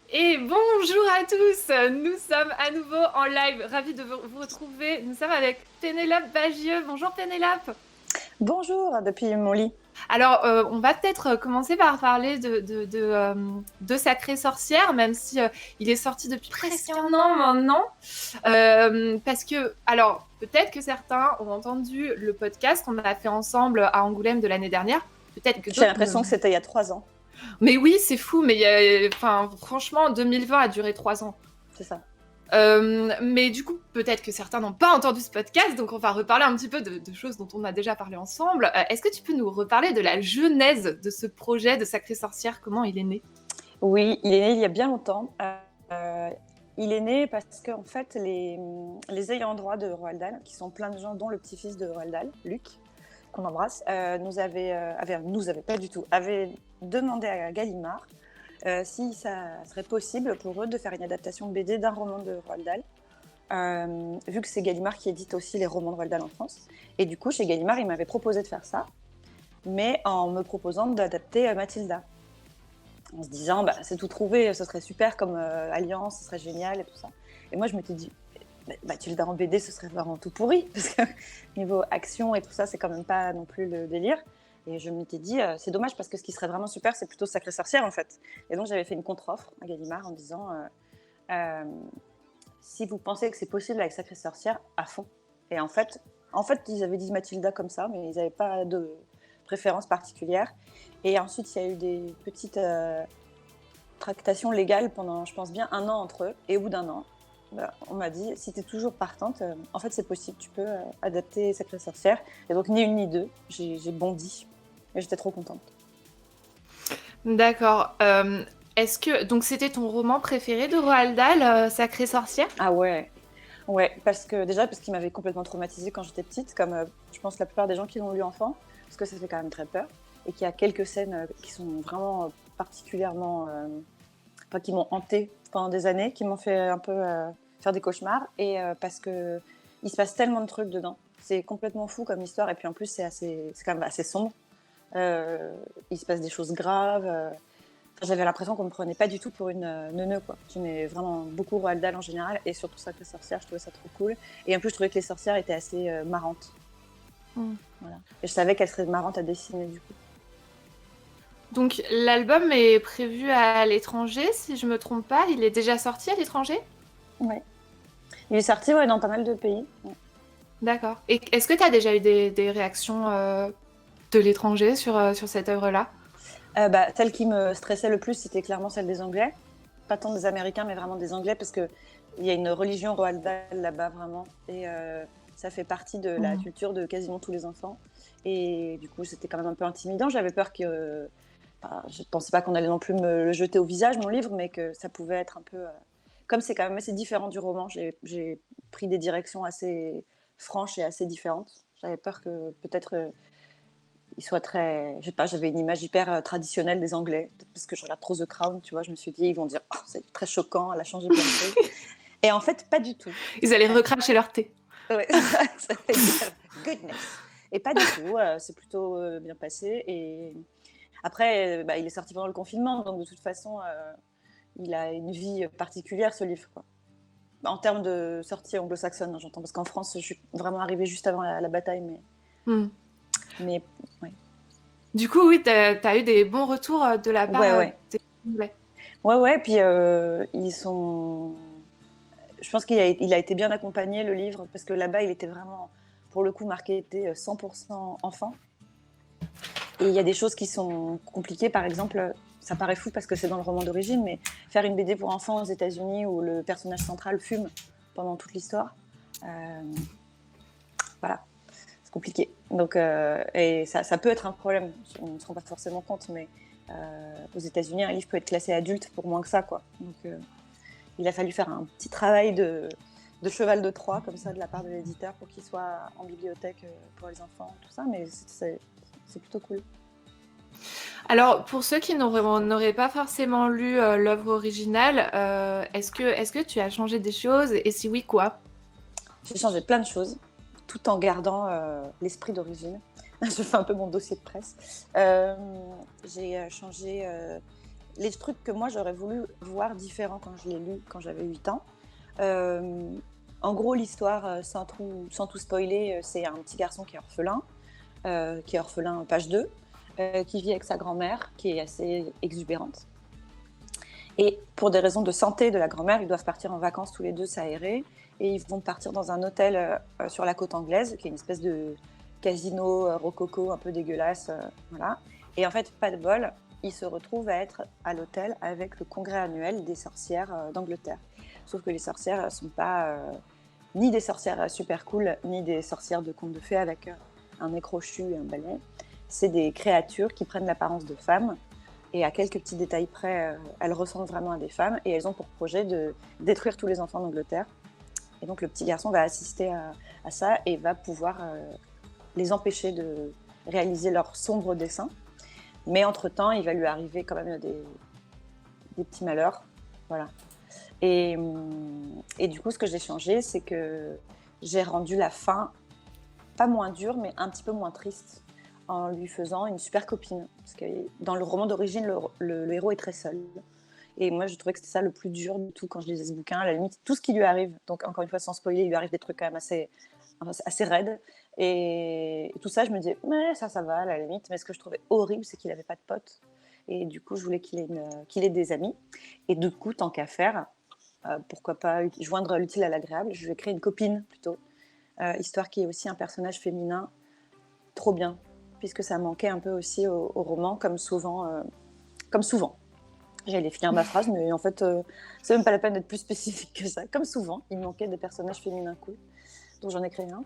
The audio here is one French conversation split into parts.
Et bonjour à tous, nous sommes à nouveau en live, ravis de vous retrouver. Nous sommes avec Pénélope Bagieux. Bonjour Pénélope. Bonjour, depuis mon lit. Alors, on va peut-être commencer par parler de Sacrée Sorcière, même si il est sorti depuis presque un an maintenant. Parce que, alors, peut-être que certains ont entendu le podcast qu'on a fait ensemble à Angoulême de l'année dernière. Peut-être que J'ai d'autres ne. l'impression que c'était il y a 3 ans, Mais oui, c'est fou, mais enfin, franchement, 2020 a duré 3 ans. c'est ça. Mais du coup, peut-être que certains n'ont pas entendu ce podcast, donc on va reparler un petit peu de choses dont on a déjà parlé ensemble. Est-ce que tu peux nous reparler de la genèse de ce projet de Sacrée Sorcière? Comment il est né? Oui, il est né il y a bien longtemps. Euh, il est né parce que en fait, les ayants droit de Roald Dahl, qui sont plein de gens, dont le petit-fils de Roald Dahl, Luc, qu'on embrasse, avaient demandé à Gallimard si ça serait possible pour eux de faire une adaptation de BD d'un roman de Roald Dahl. Vu que c'est Gallimard qui édite aussi les romans de Roald Dahl en France. Et du coup, chez Gallimard, il m'avait proposé de faire ça, mais en me proposant d'adapter Mathilda. En se disant, bah, c'est tout trouvé, ce serait super comme alliance, ce serait génial et tout ça. Et moi, je m'étais dit, Mathilda en BD, ce serait vraiment tout pourri, parce que niveau action et tout ça, c'est quand même pas non plus le délire. Et je m'étais dit, c'est dommage, parce que ce qui serait vraiment super, c'est plutôt Sacrée Sorcière, en fait. Et donc, j'avais fait une contre-offre à Gallimard en disant, euh, si vous pensez que c'est possible avec Sacrée Sorcière, à fond. Et en fait, ils avaient dit Mathilda comme ça, mais ils n'avaient pas de préférence particulière. Et ensuite, il y a eu des petites tractations légales pendant, je pense bien, un an entre eux. Et au bout d'un an, on m'a dit, si tu es toujours partante, en fait, c'est possible, tu peux adapter Sacrée Sorcière. Et donc, ni une ni deux, j'ai bondi. Et j'étais trop contente. D'accord. Est-ce que donc c'était ton roman préféré de Roald Dahl, Sacrée Sorcière? Ah ouais, ouais, parce qu'il m'avait complètement traumatisée quand j'étais petite, comme je pense la plupart des gens qui l'ont lu enfant, parce que ça fait quand même très peur, et qu'il y a quelques scènes qui sont vraiment particulièrement, enfin qui m'ont hantée pendant des années, qui m'ont fait un peu faire des cauchemars, et parce que il se passe tellement de trucs dedans, c'est complètement fou comme histoire, et puis en plus c'est quand même assez sombre. Il se passe des choses graves. J'avais l'impression qu'on me prenait pas du tout pour une neuneu, quoi. J'aimais vraiment beaucoup Roald Dahl en général, et surtout Sacrée Sorcière, je trouvais ça trop cool. Et en plus, je trouvais que les sorcières étaient assez marrantes. Hmm. Voilà. Et je savais qu'elles seraient marrantes à dessiner, du coup. Donc l'album est prévu à l'étranger, si je me trompe pas. Il est déjà sorti à l'étranger? Ouais. Il est sorti dans pas mal de pays. Ouais. D'accord. Et est-ce que tu as déjà eu des réactions de l'étranger sur cette œuvre-là? Celle qui me stressait le plus, c'était clairement celle des Anglais. Pas tant des Américains, mais vraiment des Anglais, parce qu'il y a une religion Roald Dahl là-bas, vraiment. Et ça fait partie de la Hmm. culture de quasiment tous les enfants. Et du coup, c'était quand même un peu intimidant. J'avais peur que. Enfin, je ne pensais pas qu'on allait non plus me le jeter au visage, mon livre, mais que ça pouvait être un peu. Comme c'est quand même assez différent du roman, j'ai pris des directions assez franches et assez différentes. J'avais peur que peut-être il soit très. Je sais pas, j'avais une image hyper traditionnelle des Anglais, parce que je regarde trop The Crown, tu vois. Je me suis dit, ils vont dire, oh, c'est très choquant, elle a changé plein de choses. Et en fait, pas du tout. Ils allaient recracher leur thé. Ouais, ça fait dire goodness. Et pas du tout, c'est plutôt bien passé. Et après, il est sorti pendant le confinement, donc de toute façon, il a une vie particulière, ce livre, quoi. En termes de sortie anglo-saxonne, hein, j'entends, parce qu'en France, je suis vraiment arrivée juste avant la bataille, Hmm. mais ouais. Du coup, oui, t'as eu des bons retours de la part Ouais, ouais. des Anglais. Ouais, ouais, puis ils sont. Je pense il a été bien accompagné, le livre, parce que là-bas, il était vraiment, pour le coup, marqué était 100% enfant. Et il y a des choses qui sont compliquées, par exemple, ça paraît fou parce que c'est dans le roman d'origine, mais faire une BD pour enfants aux États-Unis où le personnage central fume pendant toute l'histoire, euh, voilà, c'est compliqué. Donc, et ça peut être un problème, on ne se rend pas forcément compte, mais aux États-Unis, un livre peut être classé adulte pour moins que ça, quoi. Donc, il a fallu faire un petit travail de cheval de Troie, comme ça, de la part de l'éditeur, pour qu'il soit en bibliothèque pour les enfants, tout ça, mais c'est plutôt cool. Alors, pour ceux qui n'auraient pas forcément lu l'œuvre originale, est-ce que tu as changé des choses? Et si oui, quoi? J'ai changé plein de choses, tout en gardant l'esprit d'origine. Je fais un peu mon dossier de presse. J'ai changé les trucs que moi j'aurais voulu voir différents quand je l'ai lu quand j'avais 8 ans. Euh, En gros, l'histoire, sans tout spoiler, c'est un petit garçon qui est orphelin page 2, qui vit avec sa grand-mère, qui est assez exubérante. Et pour des raisons de santé de la grand-mère, ils doivent partir en vacances tous les deux s'aérer. Et ils vont partir dans un hôtel sur la côte anglaise, qui est une espèce de casino rococo un peu dégueulasse. Voilà. Et en fait, pas de bol, ils se retrouvent à être à l'hôtel avec le congrès annuel des sorcières d'Angleterre. Sauf que les sorcières ne sont pas ni des sorcières super cool, ni des sorcières de contes de fées avec un nez crochu et un balai. C'est des créatures qui prennent l'apparence de femmes. Et à quelques petits détails près, elles ressemblent vraiment à des femmes. Et elles ont pour projet de détruire tous les enfants d'Angleterre. Et donc le petit garçon va assister à ça et va pouvoir les empêcher de réaliser leurs sombres desseins. Mais entre-temps, il va lui arriver quand même des petits malheurs. Voilà. Et du coup, ce que j'ai changé, c'est que j'ai rendu la fin pas moins dure, mais un petit peu moins triste, en lui faisant une super copine. Parce que dans le roman d'origine, le héros est très seul. Et moi, je trouvais que c'était ça le plus dur de tout quand je lisais ce bouquin. À la limite, tout ce qui lui arrive, donc encore une fois, sans spoiler, il lui arrive des trucs quand même assez raides. Et tout ça, je me disais, mais ça va, à la limite. Mais ce que je trouvais horrible, c'est qu'il n'avait pas de potes. Et du coup, je voulais qu'il ait des amis. Et du coup, tant qu'à faire, pourquoi pas joindre l'utile à l'agréable, je vais créer une copine plutôt. Histoire qui est aussi un personnage féminin trop bien, puisque ça manquait un peu aussi au roman, comme souvent. J'allais finir ma phrase, mais en fait, c'est même pas la peine d'être plus spécifique que ça. Comme souvent, il manquait des personnages féminins cool, donc j'en ai créé un.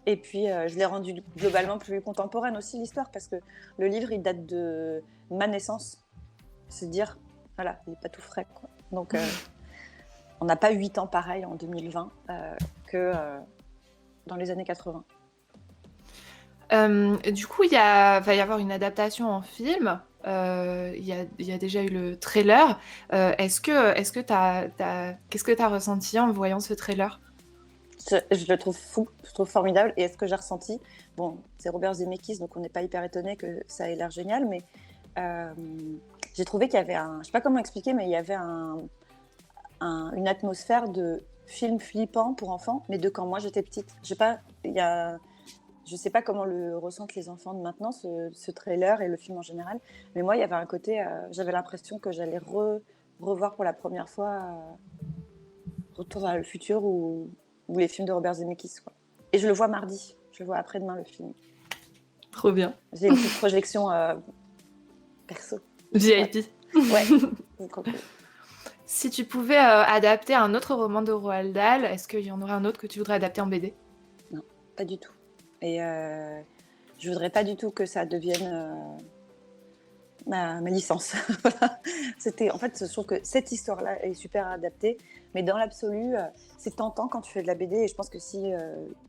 Et puis, je l'ai rendu globalement plus contemporaine aussi, l'histoire, parce que le livre, il date de ma naissance. Se dire, voilà, il n'est pas tout frais, quoi. Donc, on n'a pas 8 ans pareil en 2020 que dans les années 80. Du coup, va y avoir une adaptation en film. Il y a déjà eu le trailer. Qu'est-ce que t'as ressenti en voyant ce trailer? Je le trouve fou, je le trouve formidable. Et est-ce que j'ai ressenti, bon, c'est Robert Zemeckis, donc on n'est pas hyper étonné que ça ait l'air génial, mais j'ai trouvé qu'il y avait je sais pas comment expliquer, mais il y avait une atmosphère de film flippant pour enfants, mais de quand moi j'étais petite. Je sais pas comment le ressentent les enfants de maintenant, ce trailer et le film en général, mais moi il y avait un côté, j'avais l'impression que j'allais revoir pour la première fois Retour vers le futur ou les films de Robert Zemeckis, quoi. Et je le vois mardi, je le vois après-demain le film. Trop bien. J'ai une petite projection perso. VIP. Ouais, c'est trop cool. Si tu pouvais adapter un autre roman de Roald Dahl, est-ce qu'il y en aurait un autre que tu voudrais adapter en BD? Non, pas du tout. Et je voudrais pas du tout que ça devienne ma licence. Voilà. En fait, je trouve que cette histoire-là est super adaptée, mais dans l'absolu, c'est tentant quand tu fais de la BD. Et je pense que si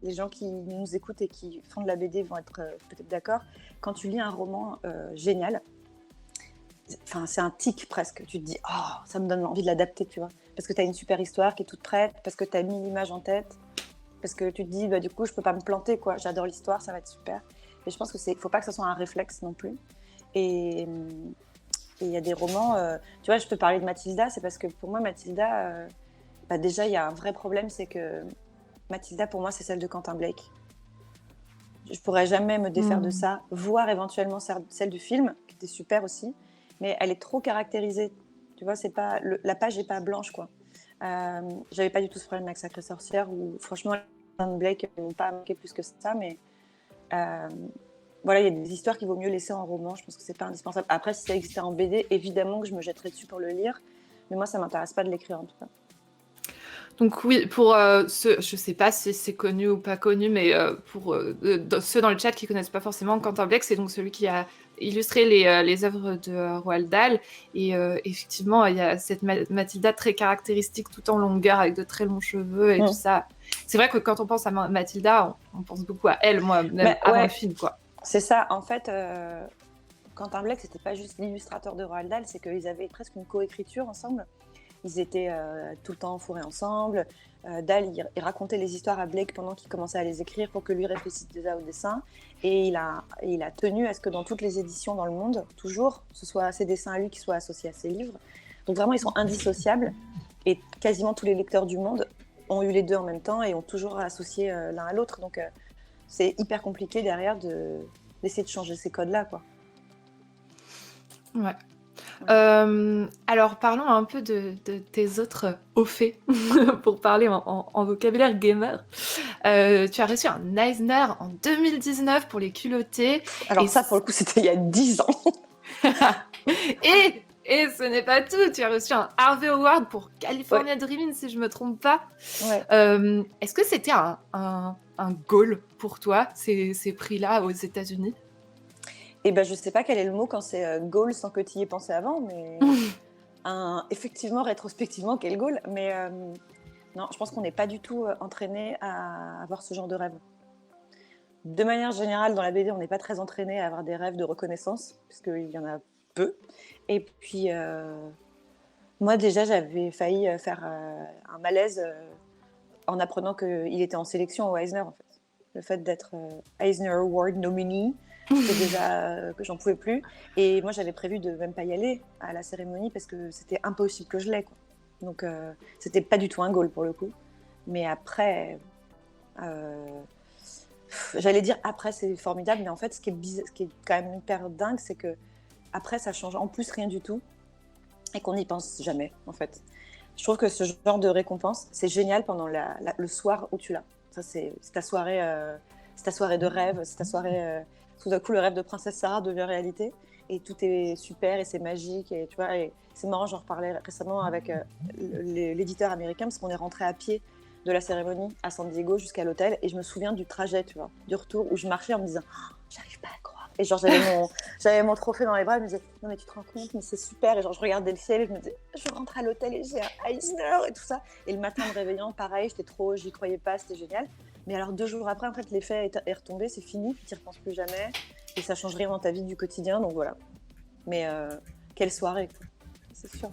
les gens qui nous écoutent et qui font de la BD vont être peut-être d'accord, quand tu lis un roman génial, c'est un tic presque. Tu te dis, oh, ça me donne envie de l'adapter, tu vois. Parce que tu as une super histoire qui est toute prête, parce que tu as mis l'image en tête, parce que tu te dis, bah, du coup, je peux pas me planter, quoi. J'adore l'histoire, ça va être super. Et je pense que faut pas que ça soit un réflexe non plus. Et il y a des romans, tu vois, je peux parler de Mathilda, c'est parce que pour moi, Mathilda, déjà, il y a un vrai problème, c'est que Mathilda, pour moi, c'est celle de Quentin Blake. Je pourrais jamais me défaire de ça, voire éventuellement celle du film, qui était super aussi, mais elle est trop caractérisée. Tu vois, la page n'est pas blanche, quoi. J'avais pas du tout ce problème avec Sacrée Sorcière, où franchement, Quentin Blake n'ont pas manqué plus que ça, mais voilà, il y a des histoires qu'il vaut mieux laisser en roman. Je pense que c'est pas indispensable. Après, si ça existait en BD, évidemment que je me jetterais dessus pour le lire, mais moi, ça m'intéresse pas de l'écrire en tout cas. Donc oui, pour je sais pas si c'est connu ou pas connu, mais pour ceux dans le chat qui connaissent pas forcément, Quentin Blake, c'est donc celui qui a illustré les œuvres de Roald Dahl. Et effectivement, il y a cette Mathilda très caractéristique, tout en longueur, avec de très longs cheveux et tout ça. C'est vrai que quand on pense à Mathilda, on pense beaucoup à elle, moi, même avant le film, quoi. C'est ça, en fait, Quentin Blake, c'était pas juste l'illustrateur de Roald Dahl, c'est qu'ils avaient presque une coécriture ensemble. Ils étaient tout le temps fourrés ensemble. Dahl, il racontait les histoires à Blake pendant qu'il commençait à les écrire pour que lui réfléchisse déjà au dessin. Et il a tenu à ce que dans toutes les éditions dans le monde, toujours, ce soit ses dessins à lui qui soient associés à ses livres. Donc vraiment, ils sont indissociables. Et quasiment tous les lecteurs du monde ont eu les deux en même temps et ont toujours associé l'un à l'autre. Donc c'est hyper compliqué derrière d'essayer de changer ces codes-là, quoi. Ouais. Alors parlons un peu de tes autres hauts faits pour parler en vocabulaire gamer. Tu as reçu un Eisner en 2019 pour Les Culottés. Alors ça, pour le coup, c'était il y a 10 ans. Et ce n'est pas tout, tu as reçu un Harvey Award pour California Dreaming, si je ne me trompe pas. Ouais. Est-ce que c'était un goal pour toi, ces prix-là aux États-Unis? Et ben, je sais pas quel est le mot quand c'est goal sans que tu y aies pensé avant, mais effectivement, rétrospectivement, quel goal. Mais non, je pense qu'on n'est pas du tout entraîné à avoir ce genre de rêve. De manière générale, dans la BD, on n'est pas très entraîné à avoir des rêves de reconnaissance, puisqu'il y en a peu. Et puis, moi, déjà, j'avais failli faire un malaise en apprenant qu'il était en sélection au Eisner, en fait. Le fait d'être Eisner Award nominee, c'était déjà que j'en pouvais plus. Et moi, j'avais prévu de même pas y aller à la cérémonie parce que c'était impossible que je l'aie, quoi. Donc, c'était pas du tout un goal pour le coup. Mais après, j'allais dire après, c'est formidable. Mais en fait, ce qui est quand même hyper dingue, c'est que après, ça change en plus rien du tout et qu'on n'y pense jamais, en fait. Je trouve que ce genre de récompense, c'est génial pendant le soir où tu l'as. Ça, c'est ta soirée de rêve, c'est ta soirée. Tout d'un coup, le rêve de Princesse Sarah devient réalité et tout est super et c'est magique. Et tu vois, et c'est marrant, j'en reparlais récemment avec l'éditeur américain parce qu'on est rentré à pied de la cérémonie à San Diego jusqu'à l'hôtel et je me souviens du trajet, tu vois, du retour où je marchais en me disant oh, j'arrive pas à croire. Et genre, j'avais mon trophée dans les bras, je me disais, non mais tu te rends compte, mais c'est super. Et genre, je regardais le ciel et je me disais, je rentre à l'hôtel et j'ai un Eisner et tout ça. Et le matin, me réveillant, pareil, j'y croyais pas, c'était génial. Mais alors, 2 jours après, en fait, l'effet est retombé, c'est fini, tu t'y repenses plus jamais. Et ça change rien dans ta vie du quotidien, donc voilà. Mais quelle soirée, quoi. C'est sûr.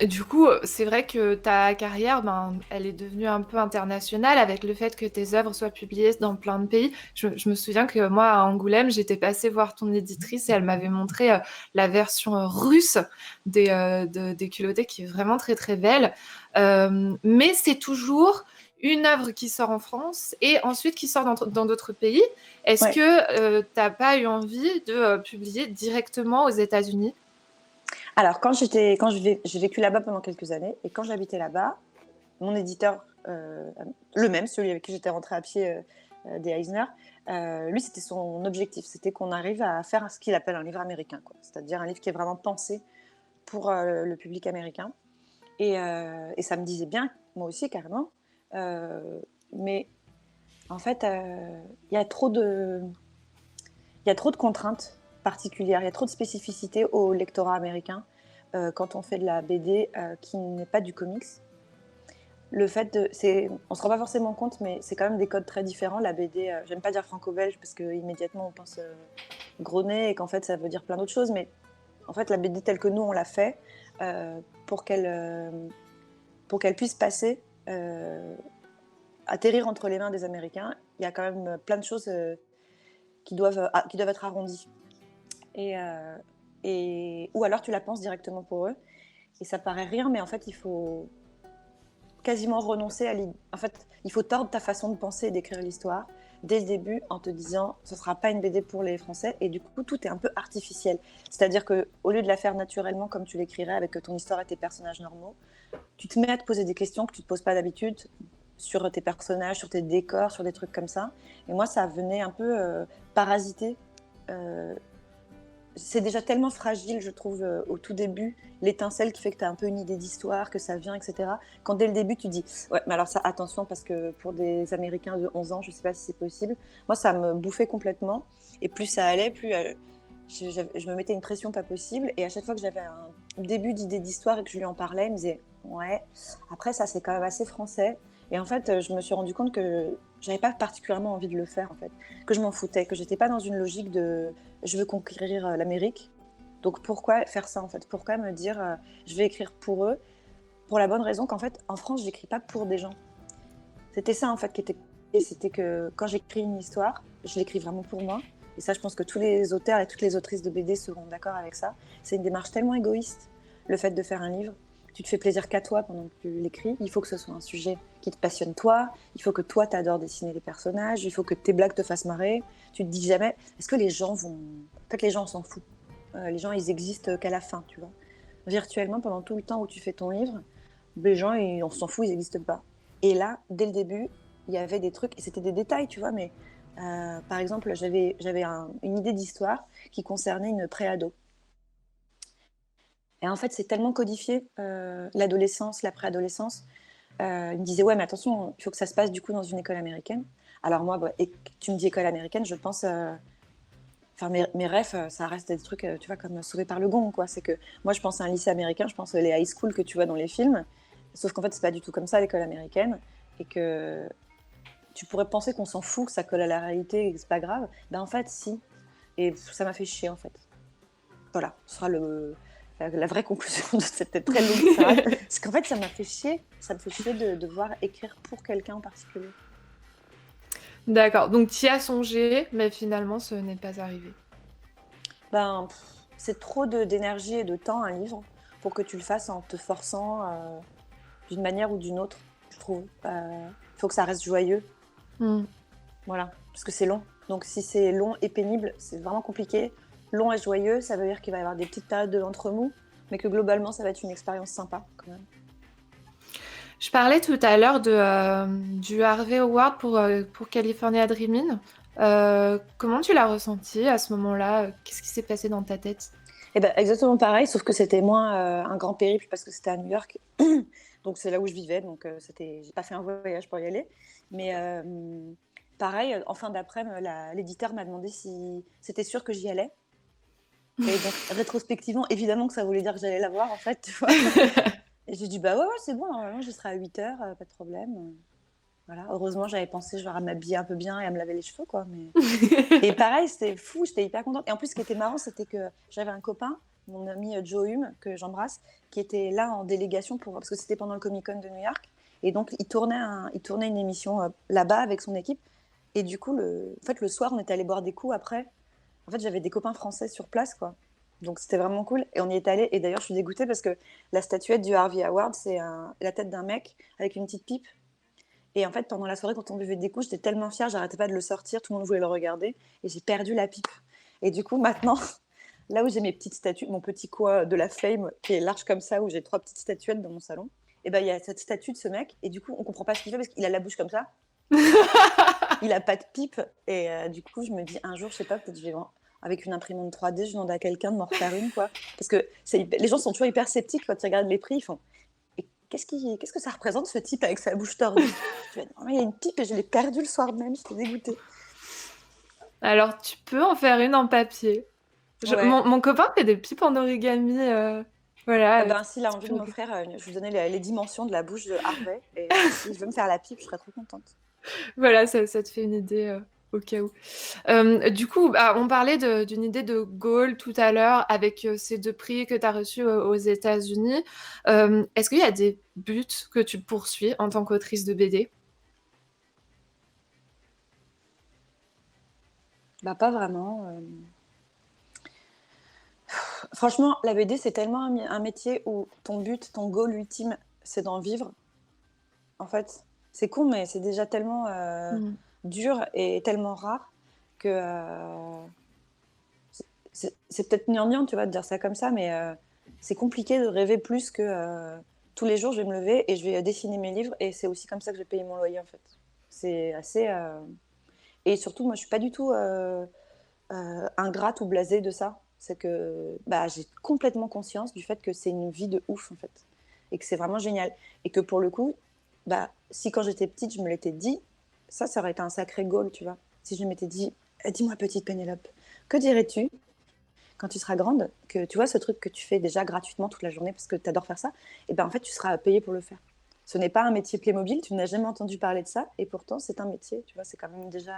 Du coup, c'est vrai que ta carrière, elle est devenue un peu internationale avec le fait que tes œuvres soient publiées dans plein de pays. Je me souviens que moi, à Angoulême, j'étais passée voir ton éditrice et elle m'avait montré la version russe des Culottés qui est vraiment très très belle. Mais c'est toujours une œuvre qui sort en France et ensuite qui sort dans d'autres pays. Est-ce que t'as pas eu envie de publier directement aux États-Unis? Alors, j'ai vécu là-bas pendant quelques années, et quand j'habitais là-bas, mon éditeur, le même, celui avec qui j'étais rentrée à pied des Eisner, lui, c'était son objectif, c'était qu'on arrive à faire ce qu'il appelle un livre américain, quoi. C'est-à-dire un livre qui est vraiment pensé pour le public américain. Et ça me disait bien, moi aussi, carrément. Mais en fait, il y a trop de contraintes particulières, il y a trop de spécificités au lectorat américain quand on fait de la BD qui n'est pas du comics. On se rend pas forcément compte, mais c'est quand même des codes très différents. La BD, j'aime pas dire franco-belge parce qu'immédiatement on pense gros nez et qu'en fait ça veut dire plein d'autres choses, mais en fait la BD telle que nous on l'a fait pour qu'elle puisse passer, atterrir entre les mains des Américains, il y a quand même plein de choses qui doivent être arrondies. Ou alors tu la penses directement pour eux et ça paraît rien, mais en fait il faut quasiment renoncer à l'idée. En fait, il faut tordre ta façon de penser et d'écrire l'histoire dès le début en te disant ce sera pas une BD pour les Français, et du coup tout est un peu artificiel. C'est-à-dire que au lieu de la faire naturellement comme tu l'écrirais avec ton histoire et tes personnages normaux, tu te mets à te poser des questions que tu te poses pas d'habitude sur tes personnages, sur tes décors, sur des trucs comme ça. Et moi ça venait un peu parasiter. C'est déjà tellement fragile, je trouve, au tout début, l'étincelle qui fait que tu as un peu une idée d'histoire, que ça vient, etc. Quand dès le début, tu dis « Ouais, mais alors ça, attention, parce que pour des Américains de 11 ans, je ne sais pas si c'est possible. » Moi, ça me bouffait complètement. Et plus ça allait, plus je me mettais une pression pas possible. Et à chaque fois que j'avais un début d'idée d'histoire et que je lui en parlais, il me disait « Ouais, après ça, c'est quand même assez français. » Et en fait, je me suis rendu compte que j'avais pas particulièrement envie de le faire, en fait. Que je m'en foutais, que j'étais pas dans une logique de je veux conquérir l'Amérique. Donc pourquoi faire ça en fait? Pourquoi me dire je vais écrire pour eux? Pour la bonne raison qu'en fait, en France, j'écris pas pour des gens. C'était ça en fait qui était. Et c'était que quand j'écris une histoire, je l'écris vraiment pour moi. Et ça, je pense que tous les auteurs et toutes les autrices de BD seront d'accord avec ça. C'est une démarche tellement égoïste, le fait de faire un livre. Tu te fais plaisir qu'à toi pendant que tu l'écris. Il faut que ce soit un sujet qui te passionne toi. Il faut que toi, t'adores dessiner les personnages. Il faut que tes blagues te fassent marrer. Tu te dis jamais, est-ce que les gens vont... En fait, les gens, on s'en fout. Les gens, ils existent qu'à la fin, tu vois. Virtuellement, pendant tout le temps où tu fais ton livre, les gens, on s'en fout, ils n'existent pas. Et là, dès le début, il y avait des trucs, et c'était des détails, tu vois, mais par exemple, j'avais une idée d'histoire qui concernait une préado. Et en fait, c'est tellement codifié, l'adolescence, la préadolescence. Il me disait, ouais, mais attention, il faut que ça se passe du coup dans une école américaine. Alors moi, bah, et tu me dis école américaine, je pense... Enfin, mes rêves, ça reste des trucs, tu vois, comme Sauvé par le Gong, quoi. C'est que moi, je pense à un lycée américain, je pense les high school que tu vois dans les films. Sauf qu'en fait, c'est pas du tout comme ça, l'école américaine. Et que tu pourrais penser qu'on s'en fout, que ça colle à la réalité et que c'est pas grave. Ben, en fait, si. Et ça m'a fait chier, en fait. Voilà, ce sera la vraie conclusion de cette très longue phrase. C'est qu'en fait, ça m'a fait chier. Ça me fait chier de devoir écrire pour quelqu'un en particulier. D'accord, donc tu y as songé, mais finalement ce n'est pas arrivé. Ben, c'est trop d'énergie et de temps, un livre, pour que tu le fasses en te forçant d'une manière ou d'une autre, je trouve. Il faut que ça reste joyeux. Voilà, parce que c'est long. Donc si c'est long et pénible, c'est vraiment compliqué. Long et joyeux, ça veut dire qu'il va y avoir des petites périodes de ventre-mou, mais que globalement, ça va être une expérience sympa quand même. Je parlais tout à l'heure du Harvey Award pour California Dreaming. Comment tu l'as ressenti à ce moment-là? Qu'est-ce qui s'est passé dans ta tête? Eh ben, exactement pareil, sauf que c'était moins un grand périple parce que c'était à New York. Donc c'est là où je vivais, donc j'ai pas fait un voyage pour y aller. Mais pareil, en fin d'après-midi, l'éditeur m'a demandé si c'était sûr que j'y allais. Et donc rétrospectivement, évidemment que ça voulait dire que j'allais la voir en fait, tu vois. Et j'ai dit bah ouais, c'est bon, normalement je serai à 8h, pas de problème. Voilà. Heureusement, j'avais pensé genre à m'habiller un peu bien et à me laver les cheveux, quoi. Mais... Et pareil, c'était fou, j'étais hyper contente. Et en plus, ce qui était marrant, c'était que j'avais un copain, mon ami Joe Hume, que j'embrasse, qui était là en délégation parce que c'était pendant le Comic-Con de New York. Et donc, il tournait une émission là-bas avec son équipe. Et du coup, en fait, le soir, on était allé boire des coups après. En fait, j'avais des copains français sur place, quoi. Donc, c'était vraiment cool. Et on y est allé. Et d'ailleurs, je suis dégoûtée parce que la statuette du Harvey Award, c'est la tête d'un mec avec une petite pipe. Et en fait, pendant la soirée, quand on buvait des coups, j'étais tellement fière, j'arrêtais pas de le sortir, tout le monde voulait le regarder, et j'ai perdu la pipe. Et du coup, maintenant, là où j'ai mes petites statues, mon petit coin de la Flame, qui est large comme ça, où j'ai 3 petites statuettes dans mon salon, et ben il y a cette statue de ce mec, et du coup, on comprend pas ce qu'il fait parce qu'il a la bouche comme ça. Il a pas de pipe, et du coup, je me dis un jour, je sais pas, peut-être je vais avec une imprimante 3D, je demande à quelqu'un de m'en refaire une, quoi. Parce que les gens sont toujours hyper sceptiques quand ils regardent les prix, ils font qu'est-ce que ça représente ce type avec sa bouche tordue? Il y a une pipe et je l'ai perdue le soir même, j'étais dégoûtée. Alors, tu peux en faire une en papier. Ouais. Mon copain fait des pipes en origami. Voilà. Ben, s'il a envie de m'offrir, je vous donnais les dimensions de la bouche de Harvey. Et si je veux me faire la pipe, je serais trop contente. Voilà, ça te fait une idée au cas où. Du coup, on parlait d'une idée de goal tout à l'heure avec ces 2 prix que tu as reçus aux États-Unis. Est-ce qu'il y a des buts que tu poursuis en tant qu'autrice de BD? Bah, pas vraiment. Franchement, la BD, c'est tellement un métier où ton but, ton goal ultime, c'est d'en vivre. En fait, c'est con, mais c'est déjà tellement dur et tellement rare que c'est peut-être gnangnan, tu vois, de dire ça comme ça, mais c'est compliqué de rêver plus que tous les jours, je vais me lever et je vais dessiner mes livres et c'est aussi comme ça que je vais payer mon loyer, en fait. C'est assez... Et surtout, moi, je suis pas du tout ingrate ou blasée de ça. C'est que bah, j'ai complètement conscience du fait que c'est une vie de ouf, en fait. Et que c'est vraiment génial. Et que pour le coup, bah, si quand j'étais petite, je me l'étais dit, ça aurait été un sacré goal, tu vois. Si je m'étais dit, dis-moi petite Pénélope, que dirais-tu quand tu seras grande, que tu vois ce truc que tu fais déjà gratuitement toute la journée parce que tu adores faire ça, et ben en fait tu seras payé pour le faire. Ce n'est pas un métier Playmobil, tu n'as jamais entendu parler de ça, et pourtant c'est un métier, tu vois, c'est quand même déjà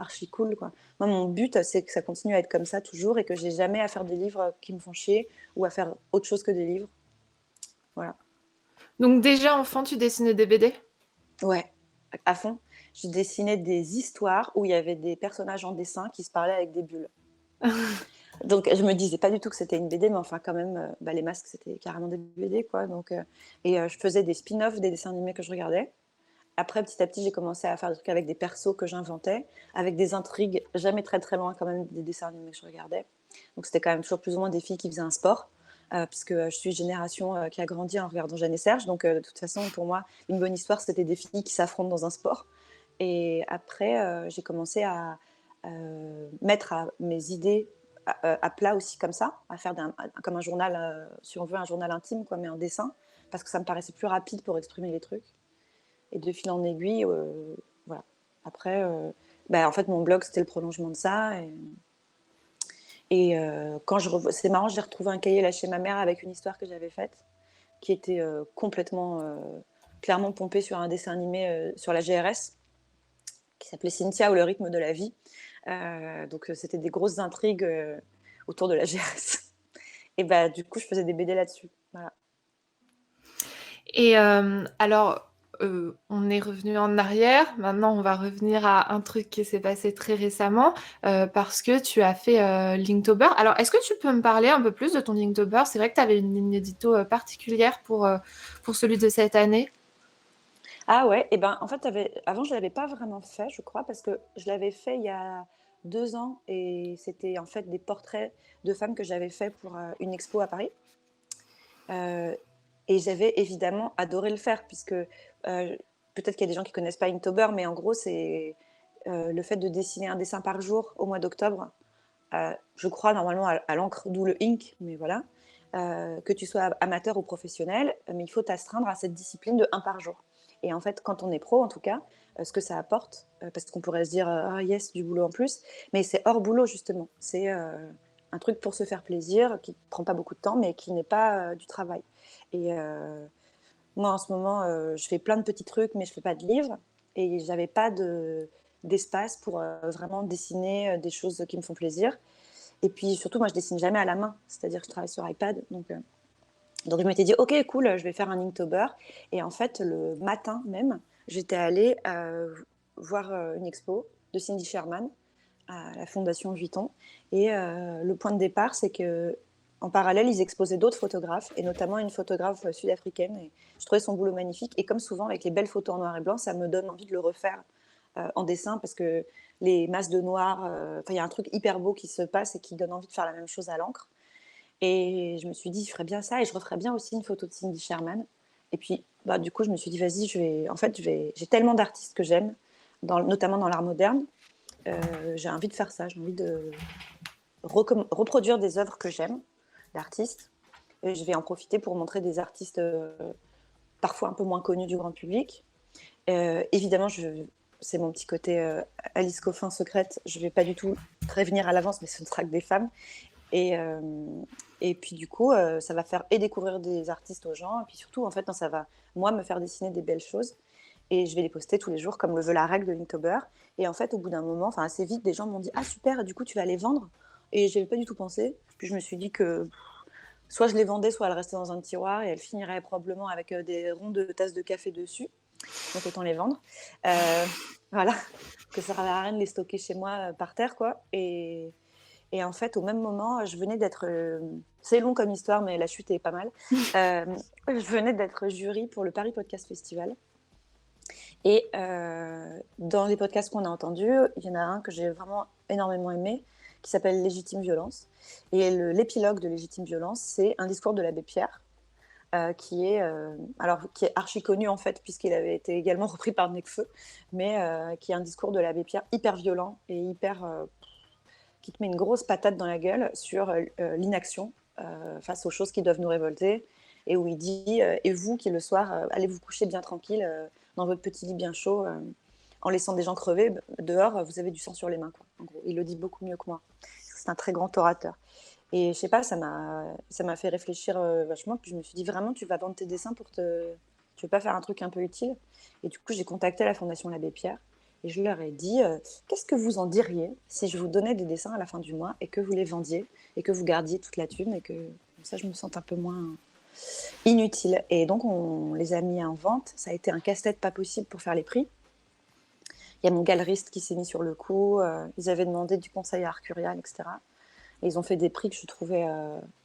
archi cool, quoi. Moi, mon but, c'est que ça continue à être comme ça toujours et que j'ai jamais à faire des livres qui me font chier ou à faire autre chose que des livres. Voilà. Donc déjà enfant, tu dessinais des BD? Ouais, à fond. Je dessinais des histoires où il y avait des personnages en dessin qui se parlaient avec des bulles. Donc je me disais pas du tout que c'était une BD, mais enfin quand même, les masques c'était carrément des BD, quoi. Donc, je faisais des spin-offs des dessins animés que je regardais. Après, petit à petit, j'ai commencé à faire des trucs avec des persos que j'inventais, avec des intrigues jamais très très loin quand même des dessins animés que je regardais. Donc c'était quand même toujours plus ou moins des filles qui faisaient un sport, puisque je suis une génération qui a grandi en regardant Jeanne et Serge. Donc de toute façon, pour moi, une bonne histoire, c'était des filles qui s'affrontent dans un sport. Et après, j'ai commencé à mettre mes idées à plat aussi comme ça, à faire comme un journal, si on veut, un journal intime, quoi, mais en dessin, parce que ça me paraissait plus rapide pour exprimer les trucs. Et de fil en aiguille, voilà. Après, en fait, mon blog, c'était le prolongement de ça. Et quand c'est marrant, j'ai retrouvé un cahier là chez ma mère avec une histoire que j'avais faite, qui était complètement, clairement pompée sur un dessin animé sur la GRS, qui s'appelait Cynthia ou le rythme de la vie. Donc, c'était des grosses intrigues autour de la GRS. Et du coup, je faisais des BD là-dessus. Voilà. Et alors, on est revenu en arrière. Maintenant, on va revenir à un truc qui s'est passé très récemment parce que tu as fait Linktober. Alors, est-ce que tu peux me parler un peu plus de ton Linktober? C'est vrai que tu avais une ligne édito particulière pour celui de cette année. Ah ouais, et en fait, avant, je ne l'avais pas vraiment fait, je crois, parce que je l'avais fait il y a 2 ans et c'était en fait des portraits de femmes que j'avais fait pour une expo à Paris. Et j'avais évidemment adoré le faire, puisque peut-être qu'il y a des gens qui ne connaissent pas Inktober, mais en gros, c'est le fait de dessiner un dessin par jour au mois d'octobre. Je crois normalement à l'encre, d'où le ink, mais voilà. Que tu sois amateur ou professionnel, mais il faut t'astreindre à cette discipline de un par jour. Et en fait, quand on est pro, en tout cas, ce que ça apporte, parce qu'on pourrait se dire ah yes, du boulot en plus, mais c'est hors boulot justement. C'est un truc pour se faire plaisir, qui ne prend pas beaucoup de temps, mais qui n'est pas du travail. Et moi, en ce moment, je fais plein de petits trucs, mais je ne fais pas de livres. Et j'avais pas d'espace pour vraiment dessiner des choses qui me font plaisir. Et puis surtout, moi, je dessine jamais à la main, c'est-à-dire que je travaille sur iPad. Donc je m'étais dit, ok, cool, je vais faire un Inktober. Et en fait, le matin même, j'étais allée voir une expo de Cindy Sherman à la Fondation Vuitton. Et le point de départ, c'est que en parallèle, ils exposaient d'autres photographes, et notamment une photographe sud-africaine. Et je trouvais son boulot magnifique. Et comme souvent, avec les belles photos en noir et blanc, ça me donne envie de le refaire en dessin, parce que les masses de noir, il y a un truc hyper beau qui se passe et qui donne envie de faire la même chose à l'encre. Et je me suis dit, je ferais bien ça, et je referais bien aussi une photo de Cindy Sherman. Et puis, du coup, je me suis dit, vas-y, j'ai tellement d'artistes que j'aime, notamment dans l'art moderne. J'ai envie de faire ça, j'ai envie de reproduire des œuvres que j'aime, d'artistes. Et je vais en profiter pour montrer des artistes parfois un peu moins connus du grand public. Évidemment, c'est mon petit côté Alice Coffin secrète. Je ne vais pas du tout prévenir à l'avance, mais ce ne sera que des femmes. Et puis du coup, ça va faire découvrir des artistes aux gens. Et puis surtout, en fait, ça va, moi, me faire dessiner des belles choses. Et je vais les poster tous les jours, comme le veut la règle de Linktober. Et en fait, au bout d'un moment, assez vite, des gens m'ont dit « Ah super, du coup, tu vas les vendre ?» Et je n'avais pas du tout pensé. Puis je me suis dit que soit je les vendais, soit elles restaient dans un tiroir et elles finiraient probablement avec des ronds de tasses de café dessus. Donc autant les vendre. Voilà, que ça ne servait à rien de les stocker chez moi par terre, quoi. Et en fait, au même moment, je venais d'être... c'est long comme histoire, mais la chute est pas mal. Je venais d'être jury pour le Paris Podcast Festival. Et dans les podcasts qu'on a entendus, il y en a un que j'ai vraiment énormément aimé, qui s'appelle Légitime Violence. Et l'épilogue de Légitime Violence, c'est un discours de l'abbé Pierre, qui est archi connu en fait, puisqu'il avait été également repris par Nekfeu, mais qui est un discours de l'abbé Pierre hyper violent et hyper... qui te met une grosse patate dans la gueule sur l'inaction face aux choses qui doivent nous révolter, et où il dit et vous qui le soir allez vous coucher bien tranquille dans votre petit lit bien chaud en laissant des gens crever dehors, vous avez du sang sur les mains, quoi. En gros, il le dit beaucoup mieux que moi. C'est un très grand orateur. Et je sais pas, ça m'a fait réfléchir vachement. Puis je me suis dit, vraiment, tu vas vendre tes dessins tu veux pas faire un truc un peu utile? Et du coup, j'ai contacté la Fondation l'Abbé Pierre. Et je leur ai dit, qu'est-ce que vous en diriez si je vous donnais des dessins à la fin du mois et que vous les vendiez et que vous gardiez toute la thune et que comme ça je me sente un peu moins inutile. Et donc on les a mis en vente. Ça a été un casse-tête pas possible pour faire les prix. Il y a mon galeriste qui s'est mis sur le coup. Ils avaient demandé du conseil à Arcurial, etc. Et ils ont fait des prix que je trouvais...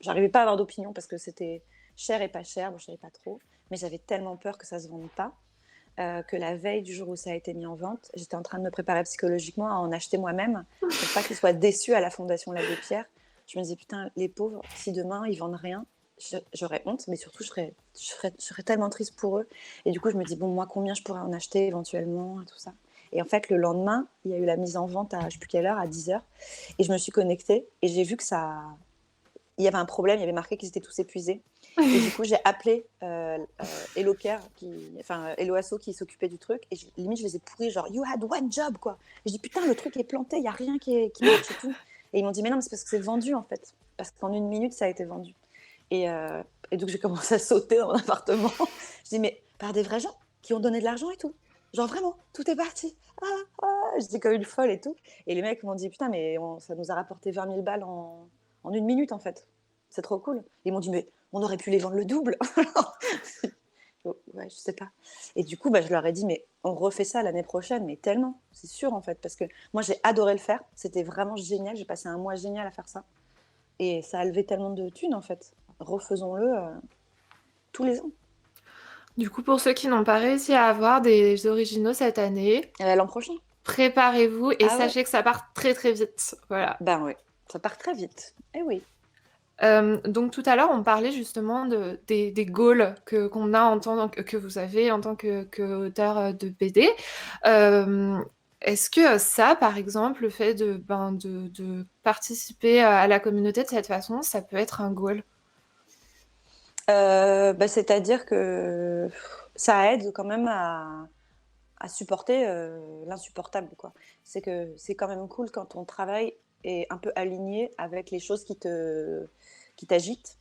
J'arrivais pas à avoir d'opinion parce que c'était cher et pas cher. Bon, je savais pas trop. Mais j'avais tellement peur que ça se vende pas. Que la veille du jour où ça a été mis en vente, j'étais en train de me préparer psychologiquement à en acheter moi-même pour pas qu'ils soient déçus à la Fondation l'Abbé Pierre. Je me disais, putain, les pauvres, si demain ils vendent rien, j'aurais honte, mais surtout je serais tellement triste pour eux. Et du coup, je me dis, bon, moi, combien je pourrais en acheter éventuellement et tout ça. Et en fait, le lendemain, il y a eu la mise en vente à je sais plus quelle heure, à 10h. Et je me suis connectée et j'ai vu que ça... Il y avait un problème, il y avait marqué qu'ils étaient tous épuisés. Et du coup, j'ai appelé Hello Care, Hello Asso qui s'occupait du truc. Et limite, je les ai pourris, genre, you had one job, quoi. Et je dis, putain, le truc est planté, il n'y a rien qui marche et tout. Et ils m'ont dit, mais non, mais c'est parce que c'est vendu, en fait. Parce qu'en 1 minute, ça a été vendu. Et, euh, et donc, j'ai commencé à sauter dans mon appartement. Je dis, mais par des vrais gens qui ont donné de l'argent et tout. Genre, vraiment, tout est parti. J'étais comme une folle et tout. Et les mecs m'ont dit, putain, mais ça nous a rapporté 20 000 balles en 1 minute, en fait. C'est trop cool. Ils m'ont dit, mais on aurait pu les vendre le double. Ouais, je sais pas. Et du coup, je leur ai dit, mais on refait ça l'année prochaine, mais tellement, c'est sûr en fait, parce que moi j'ai adoré le faire, c'était vraiment génial, j'ai passé un mois génial à faire ça, et ça a levé tellement de thunes en fait. Refaisons-le tous les ans. Du coup, pour ceux qui n'ont pas réussi à avoir des originaux cette année, L'an prochain. préparez-vous et Ah ouais. sachez que ça part très très vite. Voilà. Ben oui, ça part très vite. Eh oui. Donc tout à l'heure, on parlait justement des goals qu'on a que vous avez en tant que auteur de BD. Euh, Est-ce que ça, par exemple, le fait de participer à la communauté de cette façon, ça peut être un goal? C'est-à-dire que ça aide quand même à supporter l'insupportable, quoi. C'est que c'est quand même cool quand ton travail est un peu aligné avec les choses qui t'agitent.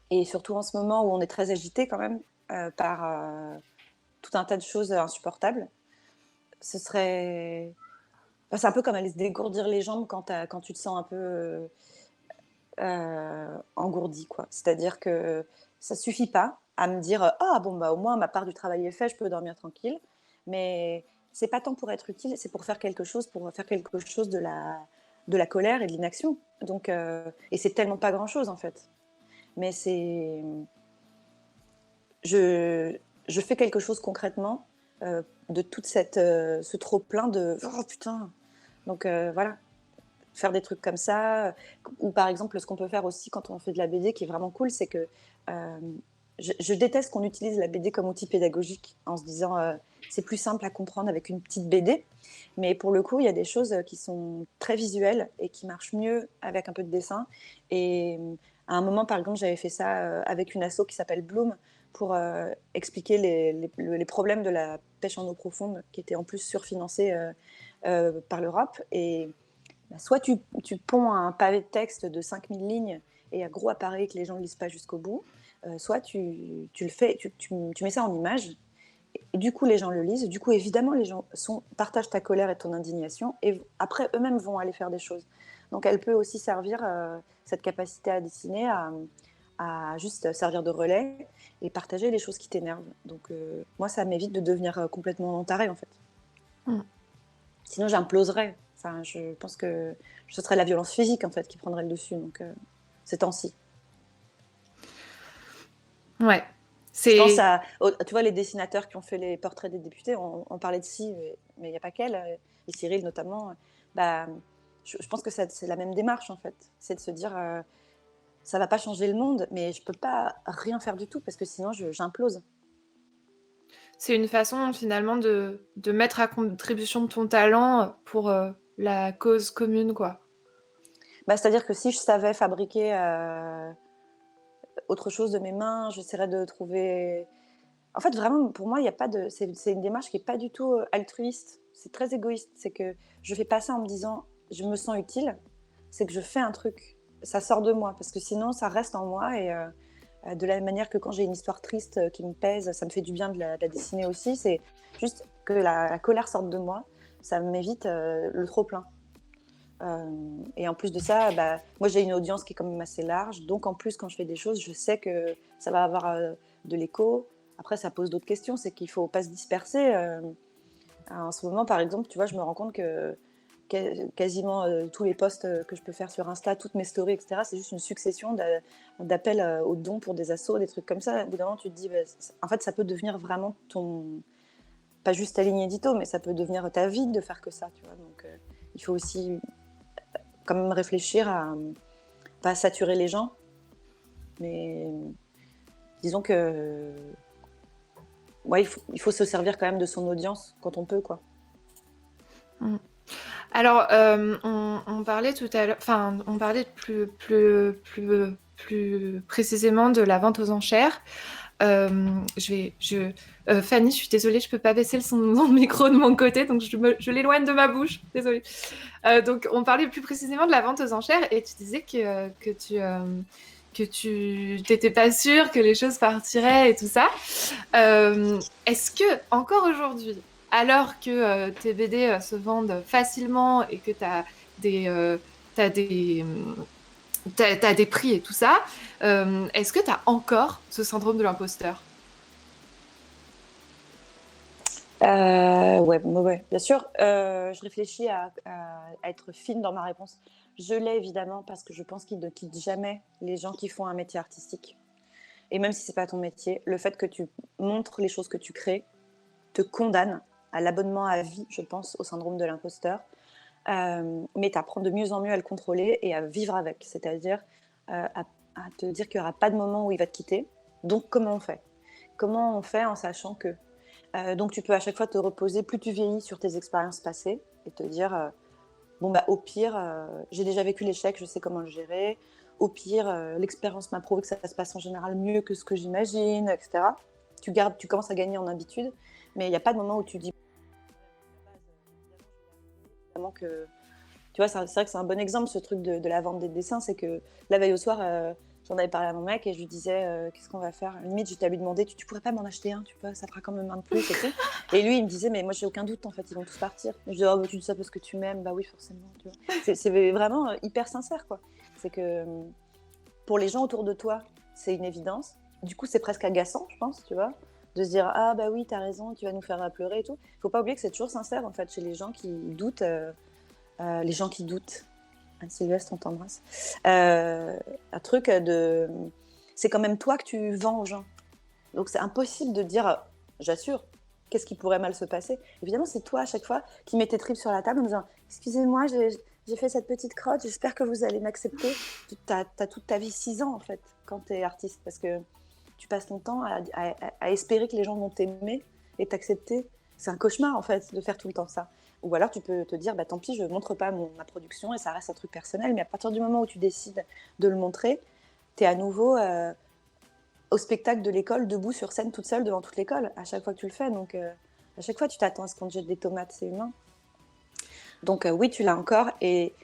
Et surtout en ce moment où on est très agité quand même par tout un tas de choses insupportables. Ce serait... c'est un peu comme aller se dégourdir les jambes quand tu te sens un peu engourdi, quoi. C'est-à-dire que ça suffit pas à me dire ah bon au moins ma part du travail est faite, je peux dormir tranquille. Mais c'est pas tant pour être utile, c'est pour faire quelque chose de la colère et de l'inaction. Donc et c'est tellement pas grand-chose en fait. Mais je fais quelque chose concrètement de toute ce trop plein de oh putain. Donc voilà, faire des trucs comme ça. Ou par exemple, ce qu'on peut faire aussi quand on fait de la BD, qui est vraiment cool, c'est que euh, je déteste qu'on utilise la BD comme outil pédagogique en se disant c'est plus simple à comprendre avec une petite BD. Mais pour le coup, il y a des choses qui sont très visuelles et qui marchent mieux avec un peu de dessin. Et à un moment, par exemple, j'avais fait ça avec une asso qui s'appelle Bloom pour expliquer les problèmes de la pêche en eau profonde, qui était en plus surfinancée par l'Europe. Et soit tu ponds un pavé de texte de 5000 lignes et un gros appareil que les gens ne lisent pas jusqu'au bout, soit tu le fais, tu mets ça en image, et du coup les gens le lisent, du coup évidemment les gens partagent ta colère et ton indignation, et après eux-mêmes vont aller faire des choses. Donc elle peut aussi servir, cette capacité à dessiner, à juste servir de relais et partager les choses qui t'énervent. Donc moi ça m'évite de devenir complètement tarée en fait. Mm. Sinon j'imploserais. Enfin, je pense que ce serait la violence physique en fait qui prendrait le dessus. Donc ces temps-ci. Ouais. Je pense C'est tu vois, les dessinateurs qui ont fait les portraits des députés, on parlait de Si, mais il n'y a pas qu'elle, et Cyril notamment. Bah, je pense que c'est la même démarche en fait. C'est de se dire, ça va pas changer le monde, mais je peux pas rien faire du tout parce que sinon j'implose. c'est une façon finalement de mettre à contribution ton talent pour la cause commune, quoi. Bah, c'est-à-dire que si je savais fabriquer autre chose de mes mains, j'essaierais de trouver. En fait, vraiment, pour moi, il y a pas de. C'est une démarche qui est pas du tout altruiste. C'est très égoïste. C'est que je fais pas ça en me disant je me sens utile. C'est que je fais un truc. Ça sort de moi parce que sinon, ça reste en moi. Et de la même manière que quand j'ai une histoire triste qui me pèse, ça me fait du bien de la dessiner aussi. C'est juste que la colère sorte de moi, ça m'évite le trop-plein. Et en plus de ça, moi j'ai une audience qui est quand même assez large, donc en plus quand je fais des choses, je sais que ça va avoir de l'écho. Après, ça pose d'autres questions, c'est qu'il faut pas se disperser. En ce moment, par exemple, tu vois, je me rends compte que quasiment tous les posts que je peux faire sur Insta, toutes mes stories, etc., c'est juste une succession d'appels aux dons pour des assos, des trucs comme ça. Au bout d'un moment, tu te dis, en fait, ça peut devenir vraiment pas juste ta ligne édito, mais ça peut devenir ta vie de faire que ça, tu vois. Donc, il faut aussi quand même réfléchir à pas saturer les gens, mais disons que ouais, il faut se servir quand même de son audience quand on peut, quoi. Alors, on parlait tout à l'heure, enfin, on parlait plus précisément de la vente aux enchères. Fanny, je suis désolée, je peux pas baisser son micro de mon côté, donc je l'éloigne de ma bouche. Désolée. Donc, on parlait plus précisément de la vente aux enchères et tu disais que tu t'étais pas sûre que les choses partiraient et tout ça. Est-ce que encore aujourd'hui, alors que tes BD se vendent facilement et que t'as des, t'as des prix et tout ça, est-ce que tu as encore ce syndrome de l'imposteur? Ouais, bien sûr. Je réfléchis à être fine dans ma réponse. Je l'ai évidemment parce que je pense qu'ils ne quittent jamais les gens qui font un métier artistique. Et même si c'est pas ton métier, le fait que tu montres les choses que tu crées te condamne à l'abonnement à vie, je pense, au syndrome de l'imposteur. Mais tu apprends de mieux en mieux à le contrôler et à vivre avec. C'est-à-dire à te dire qu'il n'y aura pas de moment où il va te quitter. Donc, comment on fait? Comment on fait en sachant que donc, tu peux à chaque fois te reposer, plus tu vieillis, sur tes expériences passées et te dire au pire, j'ai déjà vécu l'échec, je sais comment le gérer. Au pire, l'expérience m'a prouvé que ça se passe en général mieux que ce que j'imagine, etc. Tu commences à gagner en habitude, mais il n'y a pas de moment où tu dis vraiment que. Tu vois, c'est vrai que c'est un bon exemple, ce truc de la vente des dessins. C'est que la veille au soir, j'en avais parlé à mon mec et je lui disais qu'est-ce qu'on va faire. Limite, j'étais à lui demander tu pourrais pas m'en acheter un, tu vois, ça fera quand même un de plus et tout. Et lui, il me disait mais moi, j'ai aucun doute, en fait, ils vont tous partir. Et je dis oh, tu dis ça parce que tu m'aimes, bah oui, forcément. Tu vois. C'est vraiment hyper sincère, quoi. C'est que pour les gens autour de toi, c'est une évidence. Du coup, c'est presque agaçant, je pense, tu vois, de se dire ah bah oui, t'as raison, tu vas nous faire pleurer et tout. Faut pas oublier que c'est toujours sincère, en fait, chez les gens qui doutent. Les gens qui doutent. Anne-Sylvestre, on t'embrasse. Un truc de. C'est quand même toi que tu vends aux gens. Donc c'est impossible de dire, j'assure, qu'est-ce qui pourrait mal se passer. Évidemment, c'est toi à chaque fois qui mets tes tripes sur la table en disant excusez-moi, j'ai fait cette petite crotte, j'espère que vous allez m'accepter. Tu as toute ta vie 6 ans en fait quand tu es artiste parce que tu passes ton temps à espérer que les gens vont t'aimer et t'accepter. C'est un cauchemar en fait de faire tout le temps ça. Ou alors tu peux te dire tant pis, je ne montre pas ma production et ça reste un truc personnel, mais à partir du moment où tu décides de le montrer, tu es à nouveau au spectacle de l'école, debout sur scène toute seule devant toute l'école, à chaque fois que tu le fais. Donc à chaque fois tu t'attends à ce qu'on te jette des tomates, c'est humain. Donc oui, tu l'as encore et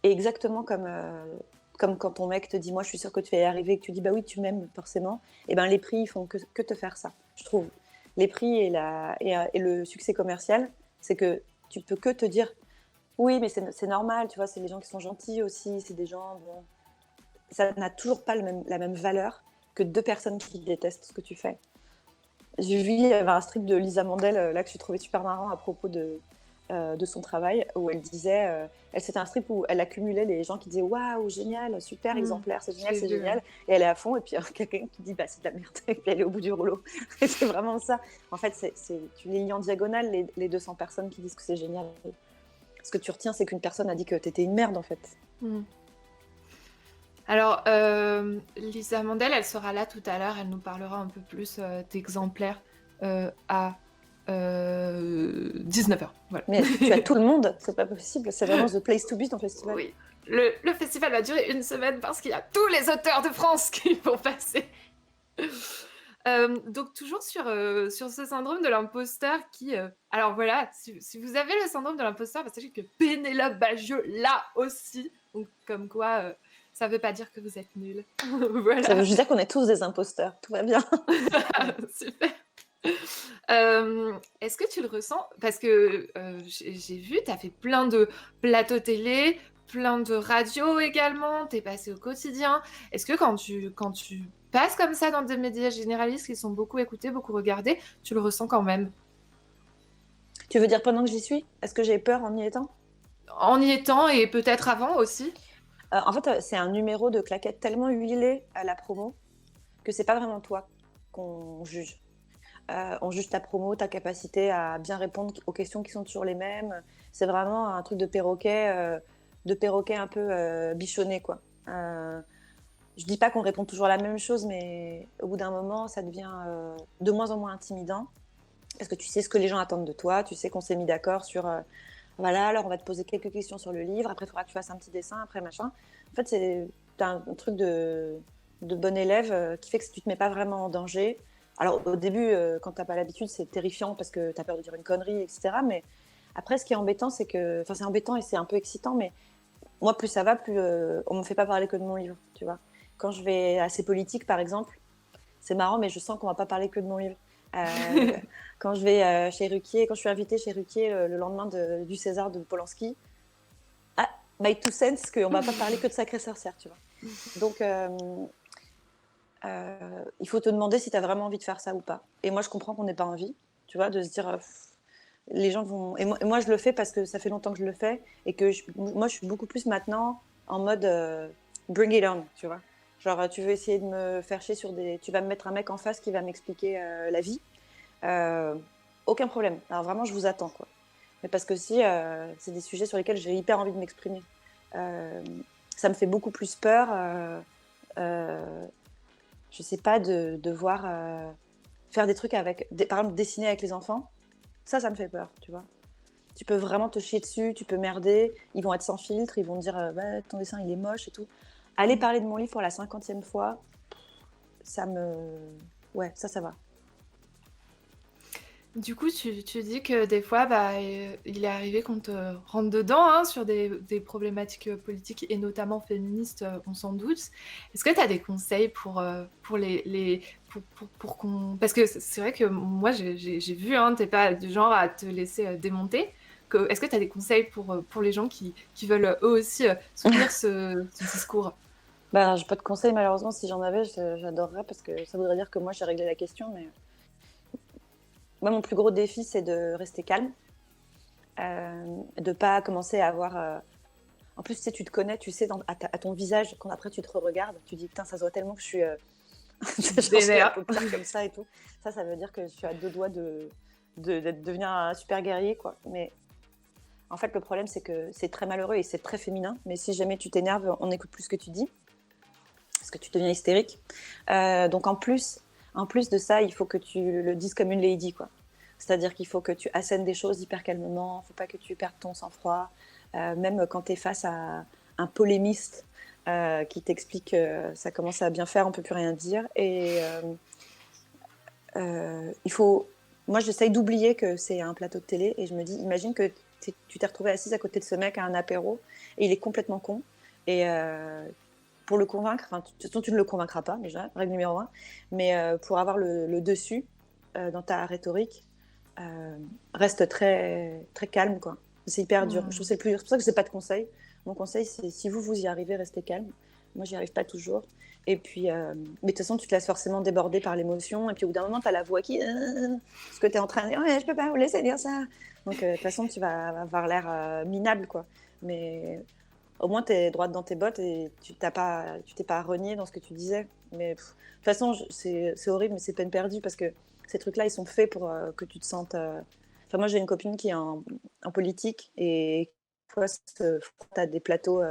exactement comme quand ton mec te dit moi je suis sûre que tu vas y arriver et que tu dis bah oui tu m'aimes forcément, et les prix ils font que te faire ça, je trouve. Les prix et le succès commercial, c'est que tu peux que te dire oui mais c'est normal, tu vois, c'est les gens qui sont gentils aussi, c'est des gens bon. Ça n'a toujours pas la même valeur que 2 personnes qui détestent ce que tu fais. J'ai vu, il y avait un strip de Lisa Mandel là que j'ai trouvé super marrant à propos de son travail, où elle disait, c'était un strip où elle accumulait les gens qui disaient waouh, génial, super, exemplaire, c'est génial, c'est génial, et elle est à fond, et puis quelqu'un qui dit c'est de la merde, et puis elle est au bout du rouleau. Et c'est vraiment ça. En fait, tu les lis en diagonale, les 200 personnes qui disent que c'est génial. Ce que tu retiens, c'est qu'une personne a dit que t'étais une merde, en fait. Alors, Lisa Mandel, elle sera là tout à l'heure, elle nous parlera un peu plus d'exemplaires à 19h. Voilà. Mais tu as tout le monde, c'est pas possible, c'est vraiment the place to be ton festival. Oui, le festival va durer 1 semaine parce qu'il y a tous les auteurs de France qui vont passer. Donc toujours sur ce syndrome de l'imposteur qui... alors voilà, si vous avez le syndrome de l'imposteur, sachez que Pénélope Bagieux l'a aussi. Donc comme quoi, ça veut pas dire que vous êtes nuls. Voilà. Ça veut juste dire qu'on est tous des imposteurs, tout va bien. Super. Est-ce que tu le ressens? Parce que j'ai vu, tu as fait plein de plateaux télé, plein de radios également, tu es passé au quotidien. Est-ce que quand tu passes comme ça dans des médias généralistes qui sont beaucoup écoutés, beaucoup regardés, tu le ressens quand même? Tu veux dire pendant que j'y suis? Est-ce que j'ai peur en y étant? En y étant et peut-être avant aussi? En fait, c'est un numéro de claquettes tellement huilé à la promo que c'est pas vraiment toi qu'on juge. On juge ta promo, ta capacité à bien répondre aux questions qui sont toujours les mêmes. C'est vraiment un truc de perroquet un peu bichonné, quoi. Je dis pas qu'on répond toujours la même chose, mais au bout d'un moment, ça devient de moins en moins intimidant parce que tu sais ce que les gens attendent de toi, tu sais qu'on s'est mis d'accord sur voilà, alors on va te poser quelques questions sur le livre, après il faudra que tu fasses un petit dessin, après machin. En fait, c'est un truc de bon élève qui fait que tu te mets pas vraiment en danger. Alors au début, quand t'as pas l'habitude, c'est terrifiant parce que t'as peur de dire une connerie, etc. Mais après, ce qui est embêtant, c'est que, enfin, c'est embêtant et c'est un peu excitant, mais moi, plus ça va, plus on me fait pas parler que de mon livre, tu vois. Quand je vais à ces politiques, par exemple, c'est marrant, mais je sens qu'on va pas parler que de mon livre. Euh, Quand je vais chez Ruquier, quand je suis invitée chez Ruquier le lendemain du César de Polanski, ah, my two cents, qu'on va pas parler que de Sacré Sorcière, tu vois. Donc, il faut te demander si tu as vraiment envie de faire ça ou pas. Et moi, je comprends qu'on n'ait pas envie, tu vois, de se dire, les gens vont. Et moi, je le fais parce que ça fait longtemps que je le fais et que moi, je suis beaucoup plus maintenant en mode bring it on, tu vois. Genre, tu veux essayer de me faire chier sur des. Tu vas me mettre un mec en face qui va m'expliquer la vie. Euh, Aucun problème. Alors vraiment, je vous attends, quoi. Mais parce que si c'est des sujets sur lesquels j'ai hyper envie de m'exprimer. Euh, Ça me fait beaucoup plus peur. Euh, je sais pas de devoir faire des trucs avec, par exemple, dessiner avec les enfants. Ça me fait peur, tu vois. Tu peux vraiment te chier dessus, tu peux merder. Ils vont être sans filtre, ils vont te dire bah, ton dessin il est moche et tout. Aller parler de mon livre pour la 50e fois, ça me. Ouais, ça va. Du coup, tu dis que des fois, bah, il est arrivé qu'on te rentre dedans hein, sur des problématiques politiques et notamment féministes, on s'en doute. Est-ce que tu as des conseils pour pour qu'on... Parce que c'est vrai que moi, j'ai vu, hein, t'es pas du genre à te laisser démonter. Est-ce que tu as des conseils pour les gens qui veulent eux aussi soutenir ce discours? Bah, j'ai pas de conseils malheureusement. Si j'en avais, j'adorerais parce que ça voudrait dire que moi j'ai réglé la question. Mais moi, mon plus gros défi, c'est de rester calme, de pas commencer à avoir. En plus, tu sais, tu te connais, tu sais à ton visage quand après tu te regardes, tu dis putain, ça se voit tellement que je suis, j'en suis la Vénère. paupière comme ça et tout. Ça veut dire que je suis à deux doigts de devenir un super guerrier, quoi. Mais en fait, le problème, c'est que c'est très malheureux et c'est très féminin. Mais si jamais tu t'énerves, on n'écoute plus ce que tu dis parce que tu deviens hystérique. Donc en plus de ça, il faut que tu le dises comme une lady, quoi. C'est-à-dire qu'il faut que tu assènes des choses hyper calmement, il ne faut pas que tu perdes ton sang-froid, même quand tu es face à un polémiste qui t'explique que ça commence à bien faire, on ne peut plus rien dire. Et il faut... Moi, j'essaye d'oublier que c'est un plateau de télé et je me dis, imagine que tu t'es retrouvée assise à côté de ce mec à un apéro et il est complètement con. Et pour le convaincre, enfin, tu ne le convaincras pas déjà, règle numéro un, mais pour avoir le dessus dans ta rhétorique, reste très, très calme, quoi. C'est hyper dur. Je trouve que c'est le plus dur. C'est pour ça que je n'ai pas de conseil. Mon conseil, c'est si vous y arrivez, restez calme. Moi, j'y arrive pas toujours. Et puis, mais de toute façon, tu te laisses forcément déborder par l'émotion. Et puis, au bout d'un moment, tu as la voix qui. Parce que tu es en train de dire, ouais, je peux pas vous laisser dire ça. Donc, de toute façon, tu vas avoir l'air minable, quoi. Mais au moins, tu es droite dans tes bottes et tu t'es pas renié dans ce que tu disais. Mais de toute façon, c'est horrible, mais c'est peine perdue parce que ces trucs-là, ils sont faits pour que tu te sentes. Enfin, moi, j'ai une copine qui est en politique et fois se frotte à des plateaux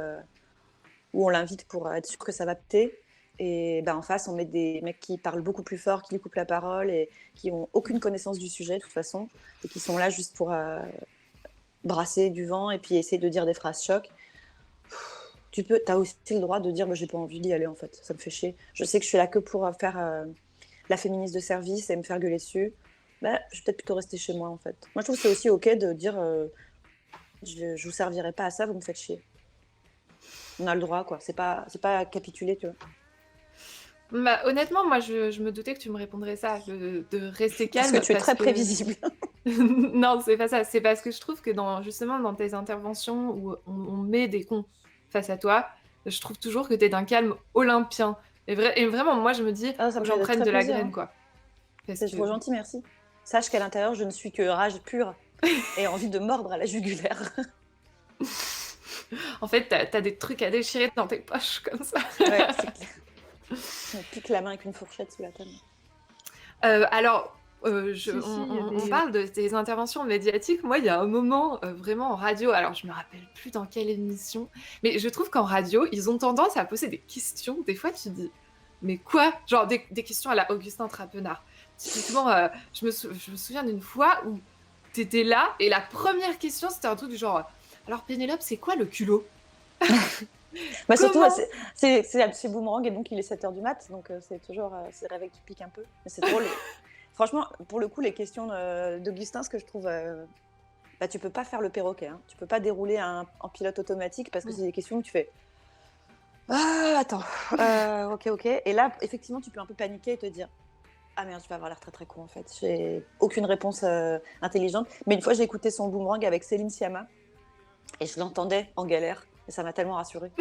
où on l'invite pour être sûr que ça va péter. Et ben, en face, on met des mecs qui parlent beaucoup plus fort, qui lui coupent la parole et qui ont aucune connaissance du sujet de toute façon et qui sont là juste pour brasser du vent et puis essayer de dire des phrases choc. T'as aussi le droit de dire bah, j'ai pas envie d'y aller en fait, ça me fait chier. Je sais que je suis là que pour faire la féministe de service et me faire gueuler dessus. Bah, je vais peut-être plutôt rester chez moi en fait. Moi je trouve que c'est aussi ok de dire je vous servirai pas à ça, vous me faites chier. On a le droit quoi, c'est pas capituler tu vois. Bah, honnêtement, moi, je me doutais que tu me répondrais ça, de rester Parce que calme, tu es parce très que prévisible. non, c'est pas ça. C'est parce que je trouve que justement, dans tes interventions où on met des cons face à toi, je trouve toujours que t'es d'un calme olympien. Et vraiment, moi, je me dis, Ah, ça faut que me j'en fait prenne très de la plaisir, graine, hein. quoi. Parce C'est trop que, gentil, merci. Sache qu'à l'intérieur, je ne suis que rage pure et envie de mordre à la jugulaire. en fait, t'as des trucs à déchirer dans tes poches, comme ça. Ouais, c'est clair. Je me pique la main avec une fourchette sous la table. Alors, Si, si, il y a on des. parle de tes interventions médiatiques. Moi, il y a un moment, vraiment en radio, alors je me rappelle plus dans quelle émission, mais je trouve qu'en radio, ils ont tendance à poser des questions. Des fois, tu dis, mais quoi? Genre des questions à la Augustin Trapenard. Typiquement, je me souviens d'une fois où t'étais là et la première question, c'était un truc du genre, alors Pénélope, c'est quoi le culot? Bah surtout, Comment? c'est Boomerang et donc il est 7h du mat, donc c'est toujours c'est le réveil qui pique un peu. Mais c'est drôle. Franchement, pour le coup, les questions d'Augustin, ce que je trouve, bah, tu peux pas faire le perroquet, hein. Tu peux pas dérouler en pilote automatique parce que c'est des questions où tu fais ah, attends, ok. Et là, effectivement, tu peux un peu paniquer et te dire ah merde, je vais avoir l'air très très con en fait. J'ai aucune réponse intelligente. Mais une fois, j'ai écouté son Boomerang avec Céline Sciamma et je l'entendais en galère et ça m'a tellement rassurée.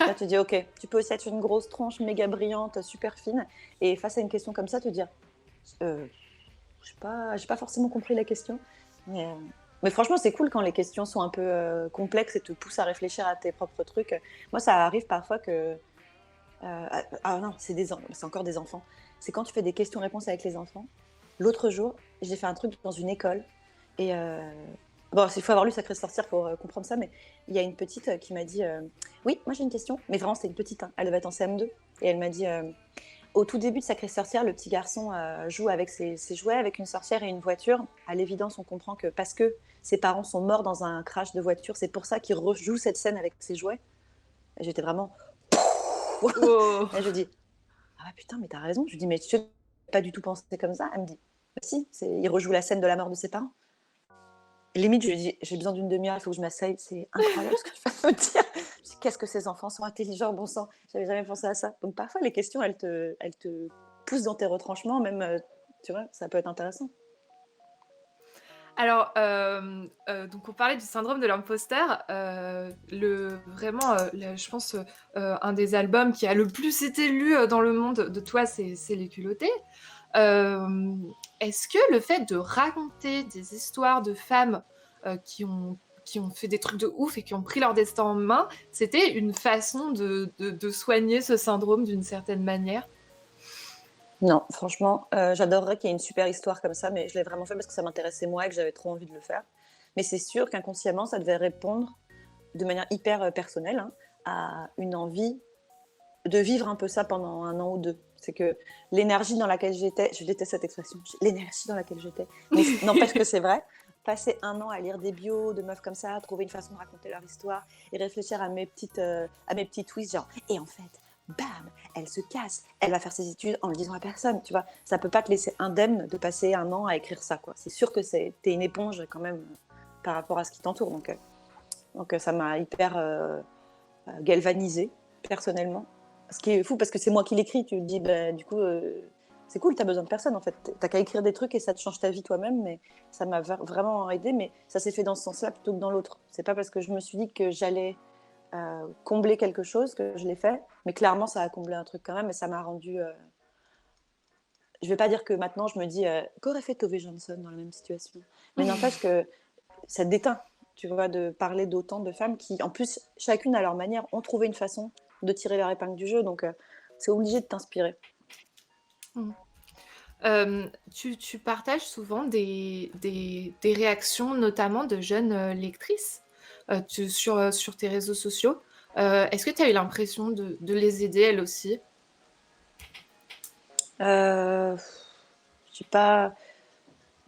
Là, tu dis ok, tu peux aussi être une grosse tronche méga brillante, super fine et face à une question comme ça, te dire j'ai pas forcément compris la question. Mais franchement, c'est cool quand les questions sont un peu complexes et te poussent à réfléchir à tes propres trucs. Moi, ça arrive parfois que. Ah non, c'est encore des enfants. C'est quand tu fais des questions-réponses avec les enfants. L'autre jour, j'ai fait un truc dans une école. Et bon, il faut avoir lu Sacré Sorcière pour comprendre ça, mais il y a une petite qui m'a dit oui, moi j'ai une question. Mais vraiment, c'était une petite, hein. Elle devait être en CM2. Et elle m'a dit au tout début de Sacré Sorcière, le petit garçon joue avec ses jouets, avec une sorcière et une voiture. À l'évidence, on comprend que parce que ses parents sont morts dans un crash de voiture, c'est pour ça qu'il rejoue cette scène avec ses jouets. Et j'étais vraiment. Oh. Et je dis ah putain, mais t'as raison. Je lui dis mais tu n'as pas du tout pensé comme ça. Elle me dit bah, si, il rejoue la scène de la mort de ses parents. Et limite, je lui dis j'ai besoin d'une demi-heure, il faut que je m'asseye. C'est incroyable ce que tu vas me dire. Je dis, qu'est-ce que ces enfants sont intelligents, bon sang. J'avais jamais pensé à ça. Donc parfois, les questions, elles te poussent dans tes retranchements, même, tu vois, ça peut être intéressant. Alors, donc on parlait du syndrome de l'imposteur. Je pense, un des albums qui a le plus été lu dans le monde de toi, c'est Les Culottés. Est-ce que le fait de raconter des histoires de femmes qui ont fait des trucs de ouf et qui ont pris leur destin en main, c'était une façon de soigner ce syndrome d'une certaine manière? Non, franchement, j'adorerais qu'il y ait une super histoire comme ça, mais je l'ai vraiment fait parce que ça m'intéressait moi et que j'avais trop envie de le faire. Mais c'est sûr qu'inconsciemment, ça devait répondre de manière hyper personnelle hein, à une envie de vivre un peu ça pendant 1 an ou 2. C'est que l'énergie dans laquelle j'étais, je déteste cette expression, l'énergie dans laquelle j'étais, mais n'empêche que c'est vrai, passer 1 an à lire des bios de meufs comme ça, trouver une façon de raconter leur histoire et réfléchir à mes petits twists, genre, et en fait, bam, elle se casse, elle va faire ses études en le disant à personne, tu vois. Ça peut pas te laisser indemne de passer 1 an à écrire ça, quoi. C'est sûr que t'es une éponge quand même par rapport à ce qui t'entoure, donc ça m'a hyper galvanisée personnellement. Ce qui est fou parce que c'est moi qui l'écris, tu te dis bah, du coup c'est cool, t'as besoin de personne en fait, t'as qu'à écrire des trucs et ça te change ta vie toi-même, mais ça m'a vraiment aidé, mais ça s'est fait dans ce sens-là plutôt que dans l'autre. C'est pas parce que je me suis dit que j'allais combler quelque chose que je l'ai fait, mais clairement ça a comblé un truc quand même et ça m'a rendu je vais pas dire que maintenant je me dis qu'aurait fait Tove Jansson dans la même situation, mais n'empêche que ça te déteint, tu vois, de parler d'autant de femmes qui, en plus, chacune à leur manière, ont trouvé une façon de tirer leur épingle du jeu. Donc, c'est obligé de t'inspirer. Tu partages souvent des réactions, notamment de jeunes lectrices sur tes réseaux sociaux. Est-ce que tu as eu l'impression de les aider, elles aussi? Je sais pas.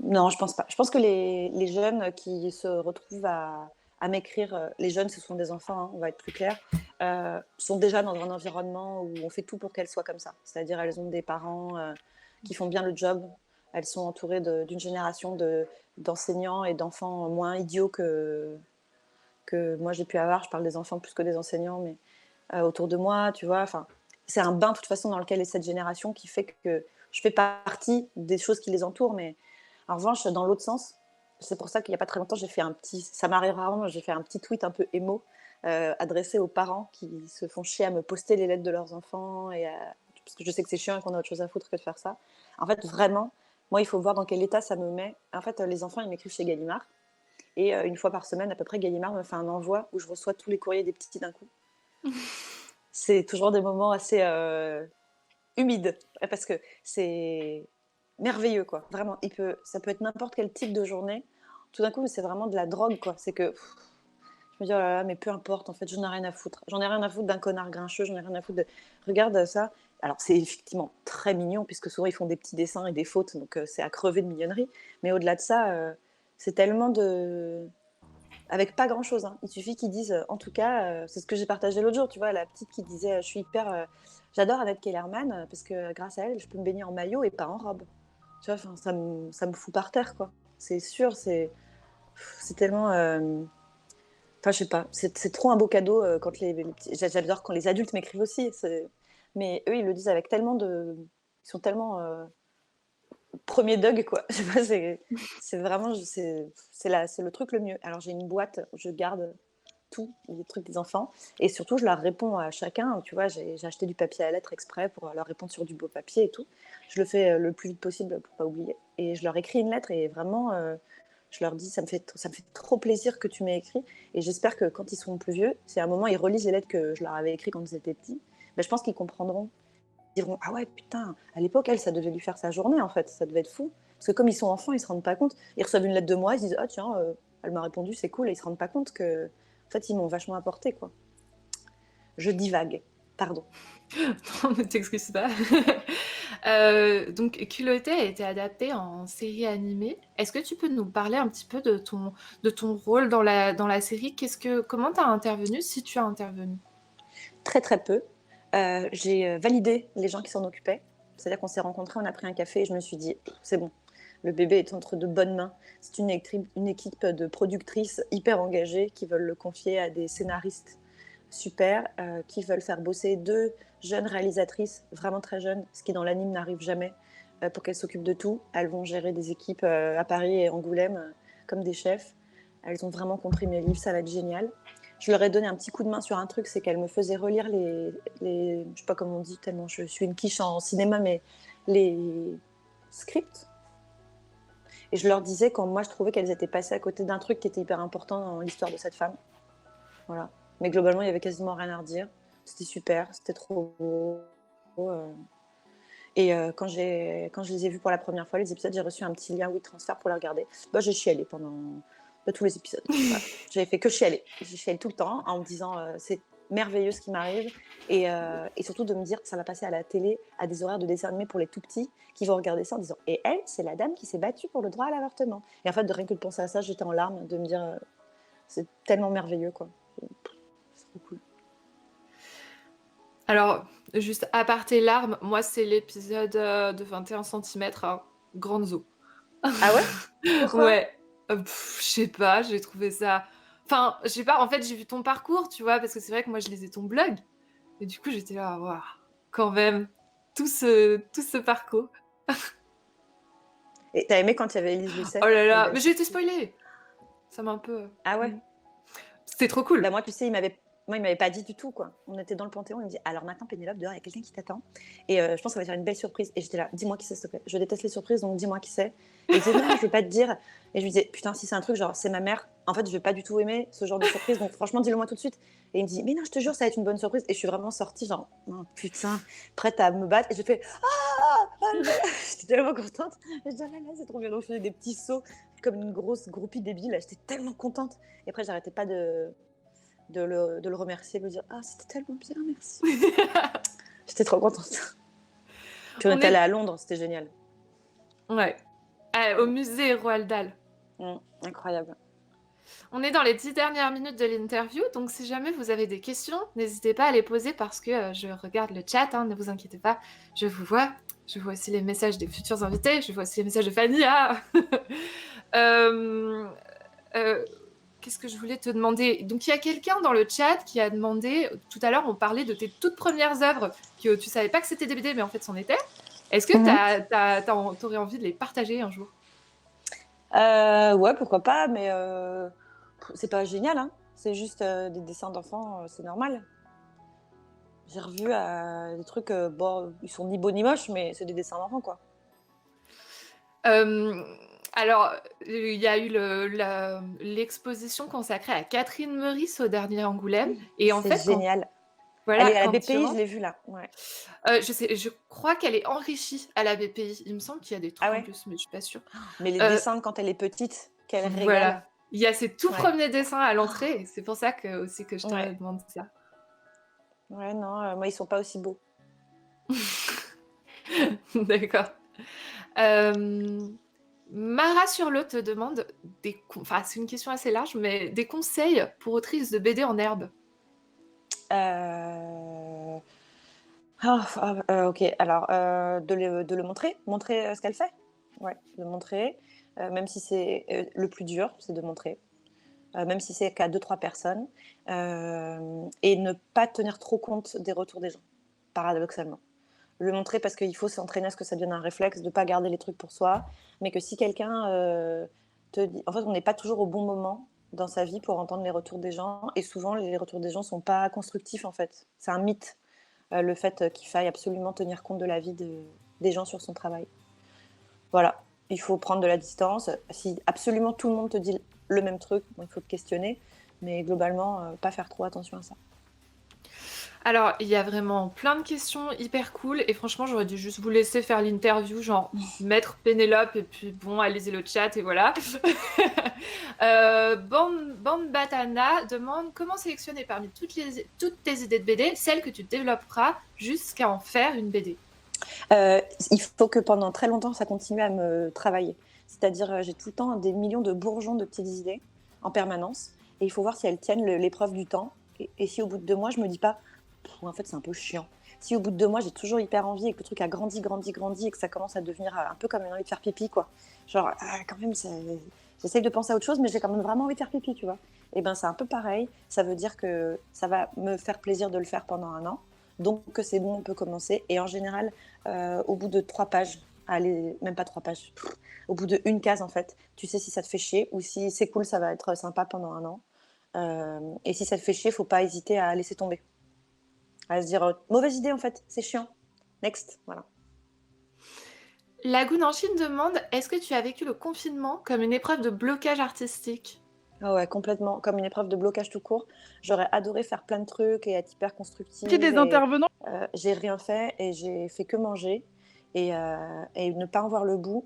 Non, je pense pas. Je pense que les jeunes qui se retrouvent à m'écrire, les jeunes, ce sont des enfants, hein, on va être plus clair, sont déjà dans un environnement où on fait tout pour qu'elles soient comme ça. C'est-à-dire, elles ont des parents qui font bien le job. Elles sont entourées d'une génération d'enseignants et d'enfants moins idiots que moi j'ai pu avoir. Je parle des enfants plus que des enseignants, mais autour de moi, tu vois. Enfin, c'est un bain de toute façon dans lequel est cette génération qui fait que je fais partie des choses qui les entourent, mais en revanche, dans l'autre sens, c'est pour ça qu'il n'y a pas très longtemps, ça m'arrive rarement, j'ai fait un petit tweet un peu émo adressé aux parents qui se font chier à me poster les lettres de leurs enfants, parce que je sais que c'est chiant et qu'on a autre chose à foutre que de faire ça. En fait, vraiment, moi, il faut voir dans quel état ça me met. En fait, les enfants, ils m'écrivent chez Gallimard, et une fois par semaine, à peu près, Gallimard me fait un envoi où je reçois tous les courriers des petits d'un coup. C'est toujours des moments assez humides, parce que c'est merveilleux, quoi. Vraiment, ça peut être n'importe quel type de journée. Tout d'un coup, c'est vraiment de la drogue, quoi. C'est que je me dis, oh là là, mais peu importe, en fait, j'en ai rien à foutre. J'en ai rien à foutre d'un connard grincheux, j'en ai rien à foutre de... Regarde ça. Alors, c'est effectivement très mignon, puisque souvent, ils font des petits dessins et des fautes, donc c'est à crever de mignonnerie. Mais au-delà de ça, c'est tellement de... Avec pas grand-chose, hein. Il suffit qu'ils disent, en tout cas, c'est ce que j'ai partagé l'autre jour, tu vois, la petite qui disait, je suis hyper... j'adore Annette Kellerman, parce que grâce à elle, je peux me baigner en maillot et pas en robe. Tu vois, ça me fout par terre, quoi. C'est sûr, c'est tellement... Enfin, je sais pas, c'est trop un beau cadeau quand les petits... J'adore quand les adultes m'écrivent aussi, mais eux, ils le disent avec tellement de... Ils sont tellement premier Doug, quoi. Je sais pas, c'est vraiment... c'est le truc le mieux. Alors, j'ai une boîte où je garde tout, les trucs des enfants, et surtout, je leur réponds à chacun. Tu vois, j'ai acheté du papier à lettres exprès pour leur répondre sur du beau papier et tout. Je le fais le plus vite possible pour pas oublier. Et je leur écris une lettre, et vraiment... je leur dis, ça me fait trop plaisir que tu m'aies écrit. Et j'espère que quand ils seront plus vieux, si à un moment ils relisent les lettres que je leur avais écrites quand ils étaient petits, ben, je pense qu'ils comprendront. Ils diront, ah ouais, putain, à l'époque, elle, ça devait lui faire sa journée, en fait. Ça devait être fou. Parce que comme ils sont enfants, ils se rendent pas compte. Ils reçoivent une lettre de moi, ils se disent, ah tiens, elle m'a répondu, c'est cool. Et ils se rendent pas compte que, en fait, ils m'ont vachement apporté, quoi. Je divague. Pardon. Non, ne t'excuse pas. Donc, Culotté a été adapté en série animée. Est-ce que tu peux nous parler un petit peu de ton rôle dans la série? Comment tu as intervenu, si tu as intervenu? Très, très peu. J'ai validé les gens qui s'en occupaient. C'est-à-dire qu'on s'est rencontrés, on a pris un café et je me suis dit, c'est bon, le bébé est entre de bonnes mains. C'est une équipe de productrices hyper engagées qui veulent le confier à des scénaristes super, qui veulent faire bosser 2 jeunes réalisatrices, vraiment très jeunes, ce qui dans l'anime n'arrive jamais, pour qu'elles s'occupent de tout. Elles vont gérer des équipes à Paris et Angoulême comme des chefs. Elles ont vraiment compris mes livres, ça va être génial. Je leur ai donné un petit coup de main sur un truc, c'est qu'elles me faisaient relire je sais pas comment on dit, tellement je suis une quiche en cinéma, mais les scripts. Et je leur disais quand moi je trouvais qu'elles étaient passées à côté d'un truc qui était hyper important dans l'histoire de cette femme. Voilà. Mais globalement, il y avait quasiment rien à redire. C'était super, c'était trop beau. Et quand je les ai vus pour la première fois, les épisodes, j'ai reçu un petit lien WeTransfer pour les regarder. Bah, j'ai chialé pendant tous les épisodes. Voilà. J'avais fait que chialer. J'ai chialé tout le temps en me disant c'est merveilleux ce qui m'arrive. Et surtout de me dire ça va passer à la télé à des horaires de dessin animé pour les tout petits qui vont regarder ça en disant et elle, c'est la dame qui s'est battue pour le droit à l'avortement. Et en fait, de rien que de penser à ça, j'étais en larmes de me dire c'est tellement merveilleux, quoi. C'est trop cool. Alors, juste à part tes larmes, moi, c'est l'épisode de 21 centimètres, hein, grande zo. Ah ouais? Pourquoi? Ouais. Je sais pas, j'ai trouvé ça... Enfin, je sais pas, en fait, j'ai vu ton parcours, tu vois, parce que c'est vrai que moi, je lisais ton blog. Et du coup, j'étais là, waouh, quand même, tout ce parcours. Et t'as aimé quand il y avait Élise Lucet? Oh là là, mais j'ai été spoilée. Ça m'a un peu... Ah ouais? C'était trop cool. Bah moi, tu sais, il m'avait pas dit du tout, quoi. On était dans le Panthéon, il me dit alors maintenant Pénélope, dehors, il y a quelqu'un qui t'attend. Et je pense que ça va faire une belle surprise. Et j'étais là, dis-moi qui c'est, s'il te plaît. Je déteste les surprises, donc dis-moi qui c'est. Et il disait non, je veux pas te dire. Et je lui disais putain, si c'est un truc genre c'est ma mère, en fait, je vais pas du tout aimer ce genre de surprise, donc franchement, dis-le moi tout de suite. Et il me dit mais non, je te jure, ça va être une bonne surprise. Et je suis vraiment sortie, genre oh, putain, prête à me battre. Et je fais j'étais tellement contente. Et je dis ah là là, c'est trop bien. Donc je faisais des petits sauts comme une grosse groupie débile. J'étais tellement contente. Et après, j'arrêtais pas de le remercier, de lui dire ah c'était tellement bien, merci. J'étais trop contente. Puis on était allé à Londres, c'était génial. Ouais, au musée Roald Dahl. Incroyable. On est dans les 10 dernières minutes de l'interview, donc si jamais vous avez des questions, n'hésitez pas à les poser parce que je regarde le chat, hein, ne vous inquiétez pas, je vous vois. Je vois aussi les messages des futurs invités, je vois aussi les messages de Fanny. Ah qu'est-ce que je voulais te demander? Donc, il y a quelqu'un dans le chat qui a demandé, tout à l'heure, on parlait de tes toutes premières œuvres, que tu savais pas que c'était des BD, mais en fait, c'en était. Est-ce que t'aurais envie de les partager un jour? Ouais, pourquoi pas, mais c'est pas génial, hein. C'est juste des dessins d'enfants, c'est normal. J'ai revu des trucs, bon, ils sont ni beaux ni moches, mais c'est des dessins d'enfants, quoi. Alors, il y a eu l'exposition consacrée à Catherine Meurice au dernier Angoulême. Et en C'est fait, génial. Elle voilà, est à la quand tu BPI, je rentres, l'ai vue là. Ouais. je crois qu'elle est enrichie à la BPI. Il me semble qu'il y a des Ah trucs en ouais? plus, mais je suis pas sûre. Mais les Euh, dessins quand elle est petite, qu'elle régale. voilà. Il y a ses tout Ouais. premiers dessins à l'entrée. Et c'est pour ça aussi que je te Ouais. demande ça. Ouais, non, moi, ils sont pas aussi beaux. D'accord. Mara sur l'eau te demande enfin, c'est une question assez large, mais des conseils pour autrices de BD en herbe. Ok, alors de le montrer ce qu'elle fait. Ouais, de montrer, même si c'est le plus dur, c'est de montrer, même si c'est qu'à 2-3 personnes, et ne pas tenir trop compte des retours des gens, paradoxalement. Le montrer parce qu'il faut s'entraîner à ce que ça devienne un réflexe, de ne pas garder les trucs pour soi, mais que si quelqu'un te dit... En fait, on n'est pas toujours au bon moment dans sa vie pour entendre les retours des gens, et souvent les retours des gens ne sont pas constructifs en fait. C'est un mythe, le fait qu'il faille absolument tenir compte de la vie des gens sur son travail. Voilà, il faut prendre de la distance. Si absolument tout le monde te dit le même truc, bon, il faut te questionner, mais globalement, pas faire trop attention à ça. Alors, il y a vraiment plein de questions hyper cool, et franchement, j'aurais dû juste vous laisser faire l'interview, genre mettre Pénélope, et puis bon, allez-y le chat, et voilà. Bambatana demande comment sélectionner parmi toutes tes idées de BD, celles que tu développeras jusqu'à en faire une BD. Il faut que pendant très longtemps, ça continue à me travailler. C'est-à-dire, j'ai tout le temps des millions de bourgeons de petites idées en permanence, et il faut voir si elles tiennent l'épreuve du temps. Et si au bout de 2 mois, je me dis pas, en fait, c'est un peu chiant. Si au bout de 2 mois, j'ai toujours hyper envie et que le truc a grandi, et que ça commence à devenir un peu comme une envie de faire pipi, quoi. Genre, quand même, j'essaye de penser à autre chose, mais j'ai quand même vraiment envie de faire pipi, tu vois. Et ben, c'est un peu pareil. Ça veut dire que ça va me faire plaisir de le faire pendant 1 an. Donc, que c'est bon, on peut commencer. Et en général, au bout de 3 pages, allez, même pas 3 pages, au bout de 1 case, en fait, tu sais si ça te fait chier ou si c'est cool, ça va être sympa pendant 1 an. Et si ça te fait chier, faut pas hésiter à laisser tomber. À se dire, mauvaise idée en fait, c'est chiant. Next, voilà. Lagune en Chine demande, est-ce que tu as vécu le confinement comme une épreuve de blocage artistique? Ah ouais, complètement. Comme une épreuve de blocage tout court. J'aurais adoré faire plein de trucs et être hyper constructive. Des intervenants. J'ai rien fait et j'ai fait que manger et ne pas en voir le bout.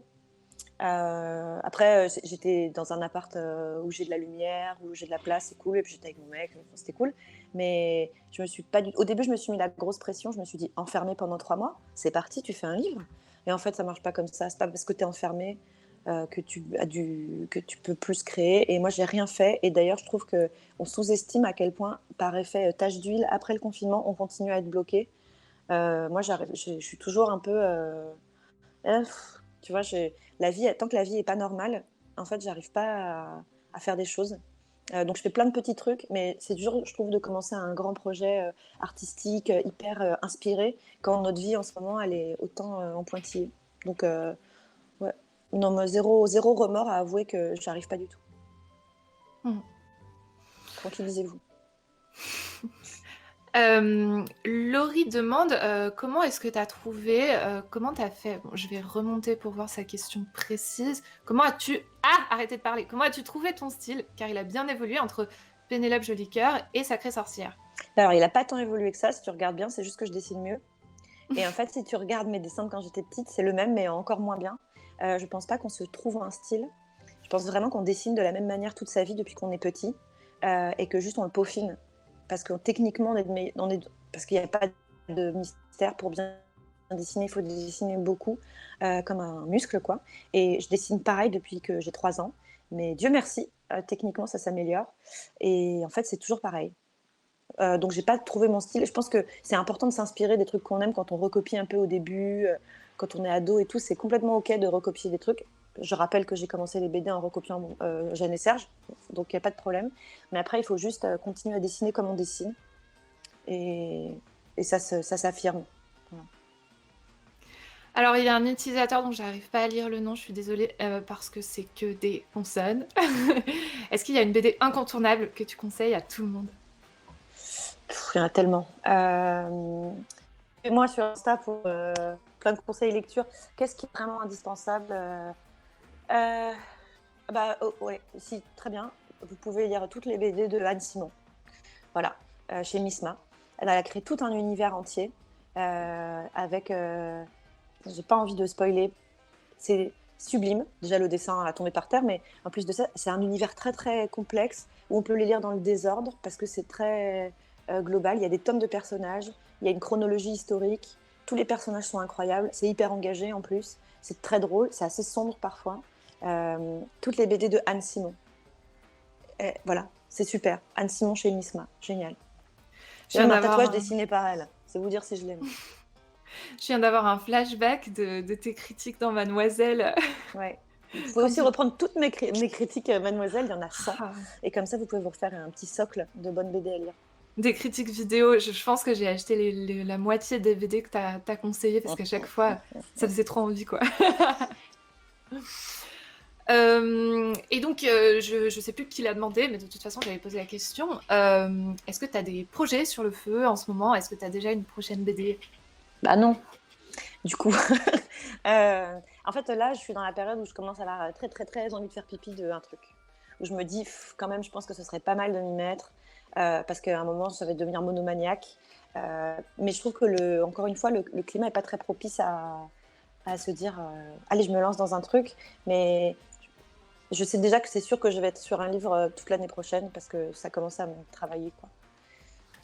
Après, j'étais dans un appart où j'ai de la lumière, où j'ai de la place, c'est cool. Et puis j'étais avec mon mec, c'était cool. Mais je me suis pas au début, je me suis mis la grosse pression. Je me suis dit, enfermé pendant 3 mois, c'est parti, tu fais un livre. Et en fait, ça marche pas comme ça. C'est pas parce que tu es enfermé que tu peux plus créer. Et moi, j'ai rien fait. Et d'ailleurs, je trouve qu'on sous-estime à quel point, par effet tache d'huile, après le confinement, on continue à être bloqué. Moi, je suis toujours un peu... tu vois, la vie, tant que la vie est pas normale, en fait, j'arrive pas à faire des choses. Donc, je fais plein de petits trucs, mais c'est dur, je trouve, de commencer un grand projet artistique, hyper inspiré, quand notre vie, en ce moment, elle est autant en pointillé. Donc, ouais. Non, mais zéro remords à avouer que j'arrive pas du tout. Tranquillisez-vous. Laurie demande comment est-ce que tu as trouvé, comment tu as fait, bon, je vais remonter pour voir sa question précise, comment as-tu, arrêtez de parler, comment as-tu trouvé ton style, car il a bien évolué entre Pénélope Jolicoeur et Sacrée Sorcière. Alors, il n'a pas tant évolué que ça, si tu regardes bien, c'est juste que je dessine mieux. Et en fait, si tu regardes mes dessins de quand j'étais petite, c'est le même, mais encore moins bien. Je pense pas qu'on se trouve un style. Je pense vraiment qu'on dessine de la même manière toute sa vie depuis qu'on est petit, et que juste on le peaufine. Parce que techniquement, parce qu'il n'y a pas de mystère pour bien dessiner, il faut dessiner beaucoup, comme un muscle, quoi. Et je dessine pareil depuis que j'ai 3 ans. Mais Dieu merci, techniquement, ça s'améliore. Et en fait, c'est toujours pareil. Donc, j'ai pas trouvé mon style. Je pense que c'est important de s'inspirer des trucs qu'on aime quand on recopie un peu au début, quand on est ado et tout. C'est complètement OK de recopier des trucs. Je rappelle que j'ai commencé les BD en recopiant Jeanne et Serge, donc il n'y a pas de problème. Mais après, il faut juste continuer à dessiner comme on dessine. Et ça s'affirme. Voilà. Alors, il y a un utilisateur dont j'arrive pas à lire le nom, je suis désolée, parce que c'est que des consonnes. Est-ce qu'il y a une BD incontournable que tu conseilles à tout le monde? Il y en a tellement. Moi, sur Insta, pour plein de conseils lecture, qu'est-ce qui est vraiment indispensable ouais, si, très bien. Vous pouvez lire toutes les BD de Anne Simon. Voilà, chez Misma. Elle a créé tout un univers entier avec... j'ai pas envie de spoiler. C'est sublime. Déjà, le dessin a tombé par terre, mais en plus de ça, c'est un univers très, très complexe où on peut les lire dans le désordre parce que c'est très global. Il y a des tomes de personnages, il y a une chronologie historique. Tous les personnages sont incroyables. C'est hyper engagé en plus. C'est très drôle. C'est assez sombre parfois. Toutes les BD de Anne Simon. Et voilà, c'est super. Anne Simon chez Misma. Génial. J'ai même un tatouage dessiné par elle. C'est vous dire si je l'aime. Je viens d'avoir un flashback de tes critiques dans Mademoiselle. Ouais. Vous pouvez aussi reprendre toutes mes critiques Mademoiselle, il y en a 100. Et comme ça, vous pouvez vous refaire un petit socle de bonnes BD à lire. Des critiques vidéo, je pense que j'ai acheté la moitié des BD que t'as conseillé parce qu'à chaque fois, ça faisait trop envie, quoi. Et donc, je sais plus qui l'a demandé, mais de toute façon, j'avais posé la question. Est-ce que tu as des projets sur le feu en ce moment? Est-ce que tu as déjà une prochaine BD? Bah non, du coup. En fait, là, je suis dans la période où je commence à avoir très, très, très envie de faire pipi d'un truc. Où je me dis, quand même, je pense que ce serait pas mal de m'y mettre. Parce qu'à un moment, ça va devenir monomaniaque. Mais je trouve que, encore une fois, le climat n'est pas très propice à se dire allez, je me lance dans un truc. Mais je sais déjà que c'est sûr que je vais être sur un livre toute l'année prochaine parce que ça commence à me travailler, quoi.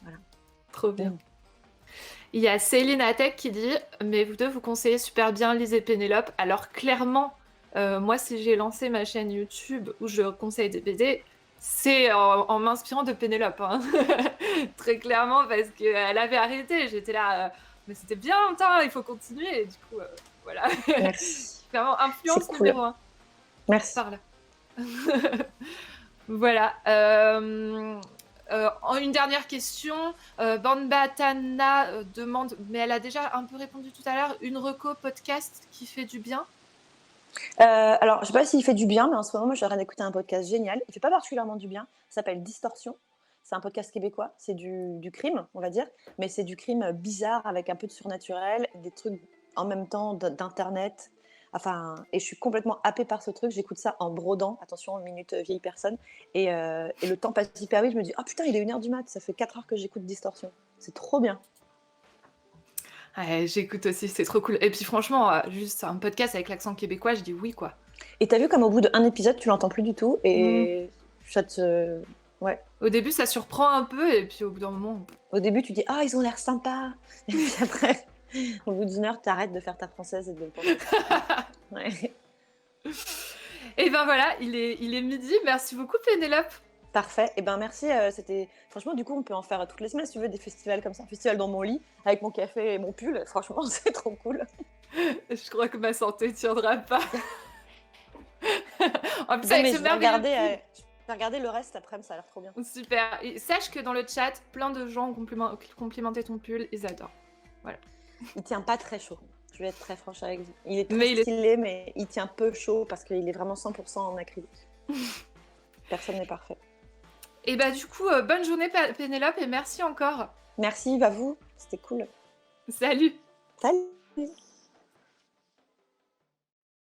Voilà. Trop bien. Il y a Céline Atec qui dit « Mais vous deux, vous conseillez super bien lisez Pénélope. » Alors clairement, moi, si j'ai lancé ma chaîne YouTube où je conseille des BD, c'est en m'inspirant de Pénélope. Hein. Très clairement, parce qu'elle avait arrêté. J'étais là, mais c'était bien, il faut continuer. Et du coup, voilà. Merci. Clairement, influence numéro 1. Merci. Par là. Voilà. Une dernière question. Banbatana demande, mais elle a déjà un peu répondu tout à l'heure, une reco podcast qui fait du bien? Alors, je sais pas s'il fait du bien, mais en ce moment, moi, je suis en train d'écouter un podcast génial. Il fait pas particulièrement du bien. Ça s'appelle Distorsion. C'est un podcast québécois. C'est du crime, on va dire, mais c'est du crime bizarre avec un peu de surnaturel, des trucs en même temps d'internet. Enfin, et je suis complètement happée par ce truc. J'écoute ça en brodant. Attention, une minute vieille personne. Et le temps passe hyper vite. Je me dis, oh putain, il est 1h du mat. Ça fait 4 heures que j'écoute Distorsion. C'est trop bien. Ouais, j'écoute aussi, c'est trop cool. Et puis franchement, juste un podcast avec l'accent québécois, je dis oui, quoi. Et t'as vu comme au bout d'un épisode, tu l'entends plus du tout. Et ça te... Ouais. Au début, ça surprend un peu. Et puis au bout d'un moment... Au début, tu dis, ah, ils ont l'air sympas. Et puis après... Au bout d'1 heure, t'arrêtes de faire ta française et de le penser. Ouais. Et ben voilà, il est midi. Merci beaucoup, Pénélope. Parfait. Et ben merci. C'était franchement, du coup, on peut en faire toutes les semaines si tu veux des festivals comme ça. Un festival dans mon lit avec mon café et mon pull. Franchement, c'est trop cool. Je crois que ma santé tiendra pas. En plus, non, mais je vais regarder le reste après, ça a l'air trop bien. Super. Et sache que dans le chat, plein de gens ont complimenté ton pull. Ils adorent. Voilà. Il tient pas très chaud. Je vais être très franche avec vous. Il est très stylé, mais il tient peu chaud parce qu'il est vraiment 100% en acrylique. Personne n'est parfait. Et bah du coup, bonne journée Pénélope et merci encore. Merci à vous, c'était cool. Salut. Salut.